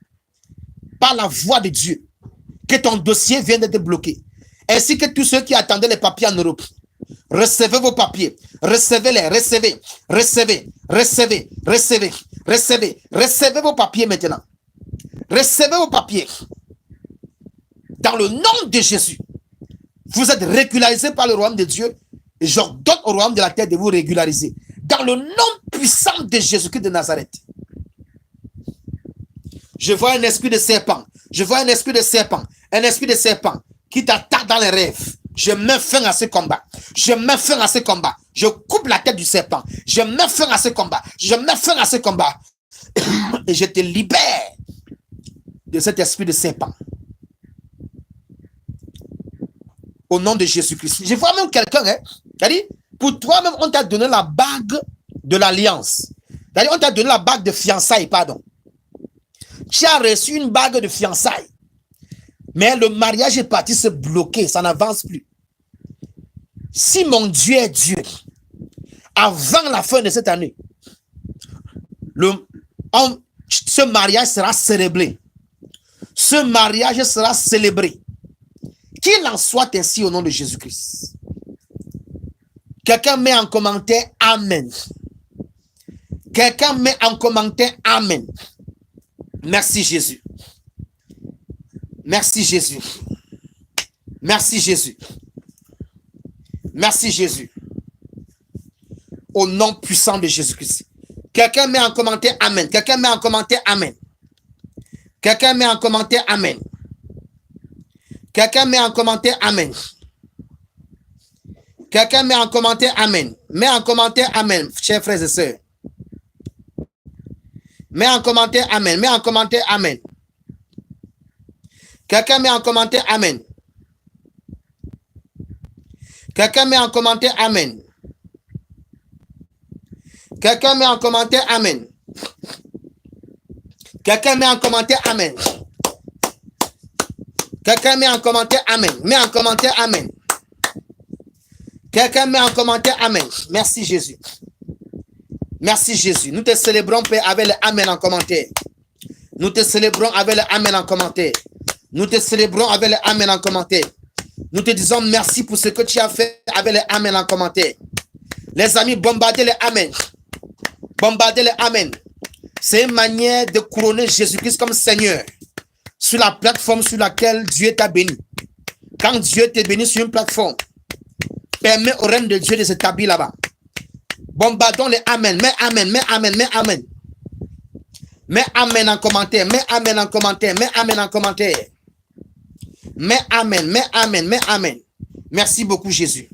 par la voix de Dieu que ton dossier vient d'être bloqué. Ainsi que tous ceux qui attendaient les papiers en Europe. Recevez vos papiers. Recevez-les. Recevez vos papiers maintenant. Recevez vos papiers. Dans le nom de Jésus. Vous êtes régularisés par le royaume de Dieu. Et j'ordonne au royaume de la terre de vous régulariser. Dans le nom puissant de Jésus-Christ de Nazareth. Je vois un esprit de serpent. Un esprit de serpent qui t'attaque dans les rêves. Je mets fin à ce combat. Je coupe la tête du serpent. Je mets fin à ce combat. Et je te libère de cet esprit de serpent. Au nom de Jésus-Christ. Je vois même quelqu'un, c'est-à-dire, pour toi-même, on t'a donné la bague de l'alliance. C'est-à-dire, on t'a donné la bague de fiançailles, pardon. Tu as reçu une bague de fiançailles. Mais le mariage est parti se bloquer, ça n'avance plus. Si mon Dieu est Dieu, avant la fin de cette année, ce mariage sera célébré. Qu'il en soit ainsi au nom de Jésus-Christ. Quelqu'un met en commentaire Amen. Amen. Merci Jésus. Merci Jésus. Au nom puissant de Jésus-Christ. Quelqu'un met en commentaire Amen. Amen. Mets en commentaire Amen, chers frères et sœurs. Mets en commentaire Amen. Quelqu'un met en commentaire Amen. Quelqu'un met en commentaire Amen. Merci Jésus. Nous te célébrons, Père, avec le Amen en commentaire. Nous te célébrons avec le Amen en commentaire. Nous te disons merci pour ce que tu as fait avec le Amen en commentaire. Les amis, bombardez le Amen. C'est une manière de couronner Jésus-Christ comme Seigneur sur la plateforme sur laquelle Dieu t'a béni. Quand Dieu t'a béni sur une plateforme, permets au règne de Dieu de s'établir là-bas. Bombardons les Amen. Mets Amen en commentaire. Mets Amen. Merci beaucoup, Jésus.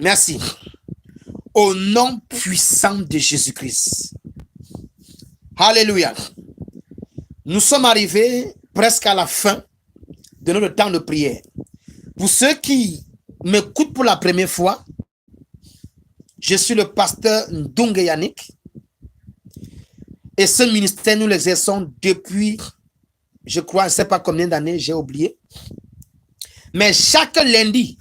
Merci. Au nom puissant de Jésus-Christ. Alléluia. Nous sommes arrivés presque à la fin de notre temps de prière. Pour ceux qui m'écoutent pour la première fois, je suis le pasteur Ndunge Yannick. Et ce ministère, nous l'exerçons depuis, je crois, je ne sais pas combien d'années, j'ai oublié. Mais chaque lundi,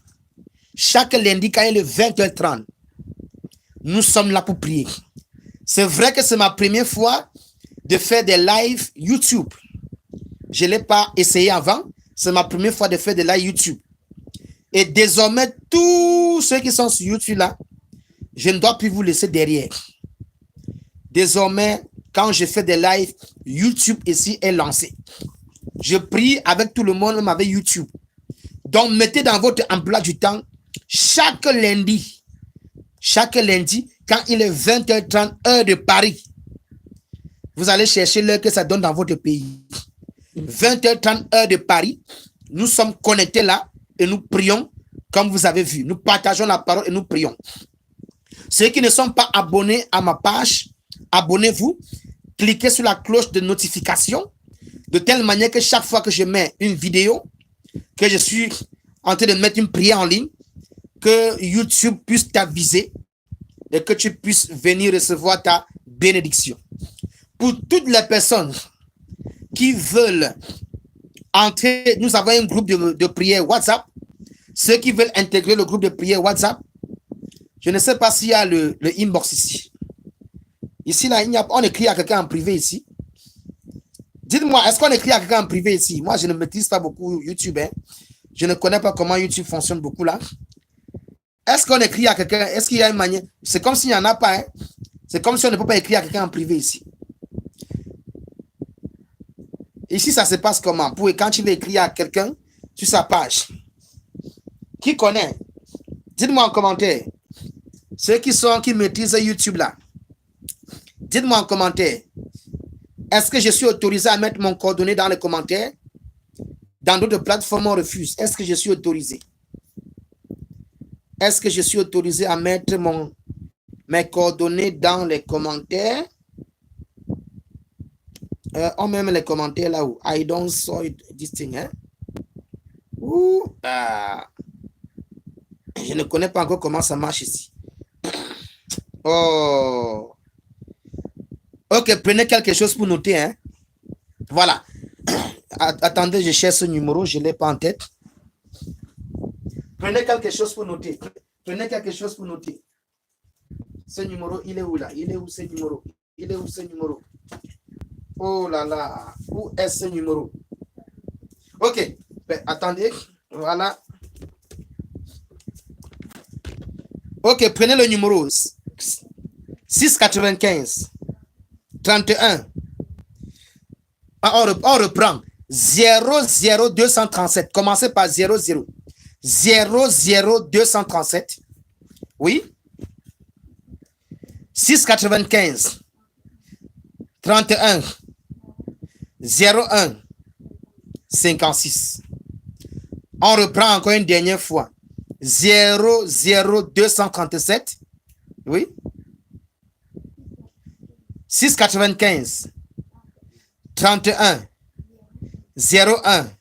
quand il est 20h30, nous sommes là pour prier. C'est vrai que c'est ma première fois de faire des lives YouTube. Je ne l'ai pas essayé avant. C'est ma première fois de faire des lives YouTube. Et désormais, tous ceux qui sont sur YouTube là, je ne dois plus vous laisser derrière. Désormais, quand je fais des lives, YouTube ici est lancé. Je prie avec tout le monde, même avec YouTube. Donc, mettez dans votre emploi du temps, chaque lundi, quand il est 20h30, heure de Paris, vous allez chercher l'heure que ça donne dans votre pays. 20h30, heure de Paris, nous sommes connectés là et nous prions comme vous avez vu. Nous partageons la parole et nous prions. Ceux qui ne sont pas abonnés à ma page, abonnez-vous, cliquez sur la cloche de notification, de telle manière que chaque fois que je mets une vidéo, que je suis en train de mettre une prière en ligne, que YouTube puisse t'aviser et que tu puisses venir recevoir ta bénédiction. Pour toutes les personnes qui veulent entrer, nous avons un groupe de prière WhatsApp. Ceux qui veulent intégrer le groupe de prière WhatsApp, Je ne sais pas s'il y a le inbox ici. Ici, là, on écrit à quelqu'un en privé ici. Dites-moi, est-ce qu'on écrit à quelqu'un en privé ici? Moi, je ne maîtrise pas beaucoup YouTube. Hein. Je ne connais pas comment YouTube fonctionne beaucoup là. Est-ce qu'on écrit à quelqu'un? Est-ce qu'il y a une manière? C'est comme s'il n'y en a pas. Hein. C'est comme si on ne peut pas écrire à quelqu'un en privé ici. Ici, ça se passe comment? Quand tu veux écrire à quelqu'un sur sa page. Qui connaît? Dites-moi en commentaire. Ceux qui maîtrisent YouTube là. Dites-moi en commentaire. Est-ce que je suis autorisé à mettre mon coordonnées dans les commentaires? Dans d'autres plateformes, on refuse. Est-ce que je suis autorisé? Est-ce que je suis autorisé à mettre mes coordonnées dans les commentaires? On met les commentaires là où I don't saw it, this thing. Hein? Je ne connais pas encore comment ça marche ici. Oh. Ok, prenez quelque chose pour noter. Hein? Voilà. Attendez, je cherche ce numéro, je ne l'ai pas en tête. Prenez quelque chose pour noter. Prenez quelque chose pour noter. Ce numéro, il est où là? Il est où ce numéro? Il est où ce numéro? Oh là là. Où est ce numéro? Ok. Ben, attendez. Voilà. Ok, prenez le numéro. 695 31. On reprend. 00237. Commencez par 00. 00237. Oui. 695 31 01 56. On reprend encore une dernière fois. 00237. Oui. 695 31 01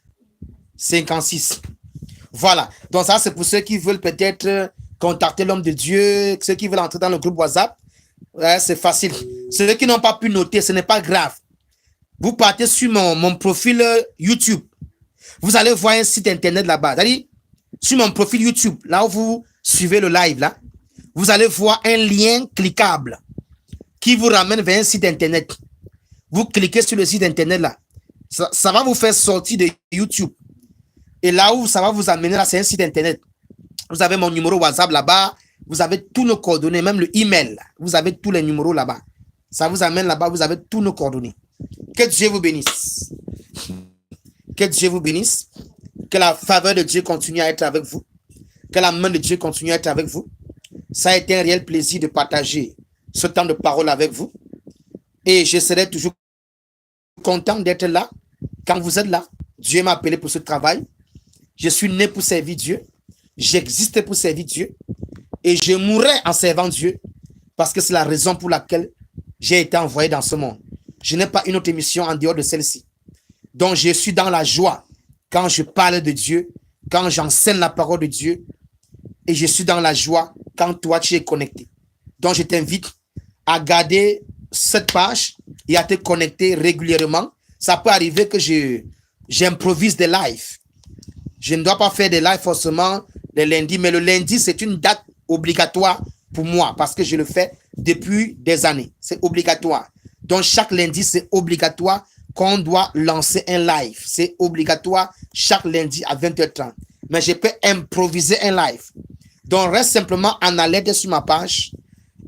56. Voilà. Donc ça, c'est pour ceux qui veulent peut-être contacter l'homme de Dieu, ceux qui veulent entrer dans le groupe WhatsApp. Ouais, c'est facile. Ceux qui n'ont pas pu noter, ce n'est pas grave. Vous partez sur mon profil YouTube. Vous allez voir un site internet là-bas. C'est-à-dire, sur mon profil YouTube, là où vous suivez le live, là, vous allez voir un lien cliquable qui vous ramène vers un site internet. Vous cliquez sur le site internet là. Ça va vous faire sortir de YouTube. Et là où ça va vous amener là, c'est un site internet. Vous avez mon numéro WhatsApp là-bas. Vous avez tous nos coordonnées, même le email. Vous avez tous les numéros là-bas. Ça vous amène là-bas, vous avez tous nos coordonnées. Que Dieu vous bénisse. Que Dieu vous bénisse. Que la faveur de Dieu continue à être avec vous. Que la main de Dieu continue à être avec vous. Ça a été un réel plaisir de partager ce temps de parole avec vous. Et je serai toujours content d'être là. Quand vous êtes là, Dieu m'a appelé pour ce travail. Je suis né pour servir Dieu. J'existe pour servir Dieu. Et je mourrai en servant Dieu. Parce que c'est la raison pour laquelle j'ai été envoyé dans ce monde. Je n'ai pas une autre émission en dehors de celle-ci. Donc je suis dans la joie quand je parle de Dieu, quand j'enseigne la parole de Dieu. Et je suis dans la joie quand toi tu es connecté. Donc je t'invite à garder cette page et à te connecter régulièrement. Ça peut arriver que j'improvise des lives. Je ne dois pas faire des lives forcément le lundi, mais le lundi, c'est une date obligatoire pour moi parce que je le fais depuis des années. C'est obligatoire. Donc, chaque lundi, c'est obligatoire qu'on doit lancer un live. C'est obligatoire chaque lundi à 20h30. Mais je peux improviser un live. Donc, reste simplement en alerte sur ma page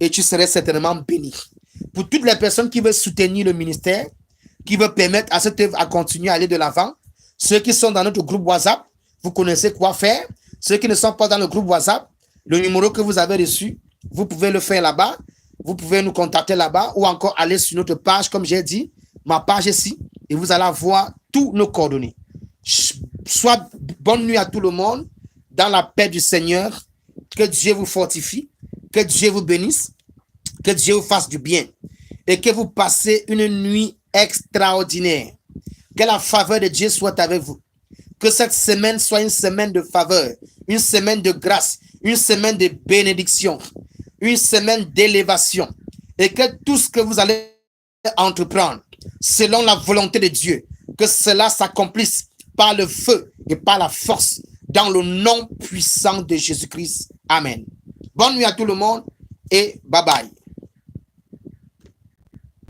et tu serais certainement béni. Pour toutes les personnes qui veulent soutenir le ministère, qui veulent permettre à cette œuvre à continuer à aller de l'avant, ceux qui sont dans notre groupe WhatsApp, vous connaissez quoi faire. Ceux qui ne sont pas dans le groupe WhatsApp, le numéro que vous avez reçu, vous pouvez le faire là-bas. Vous pouvez nous contacter là-bas ou encore aller sur notre page, comme j'ai dit, ma page ici, et vous allez voir tous nos coordonnées. Soit bonne nuit à tout le monde, dans la paix du Seigneur, que Dieu vous fortifie, que Dieu vous bénisse, que Dieu vous fasse du bien et que vous passez une nuit extraordinaire. Que la faveur de Dieu soit avec vous. Que cette semaine soit une semaine de faveur, une semaine de grâce, une semaine de bénédiction, une semaine d'élévation. Et que tout ce que vous allez entreprendre, selon la volonté de Dieu, que cela s'accomplisse par le feu et par la force, dans le nom puissant de Jésus-Christ. Amen. Bonne nuit à tout le monde et bye bye.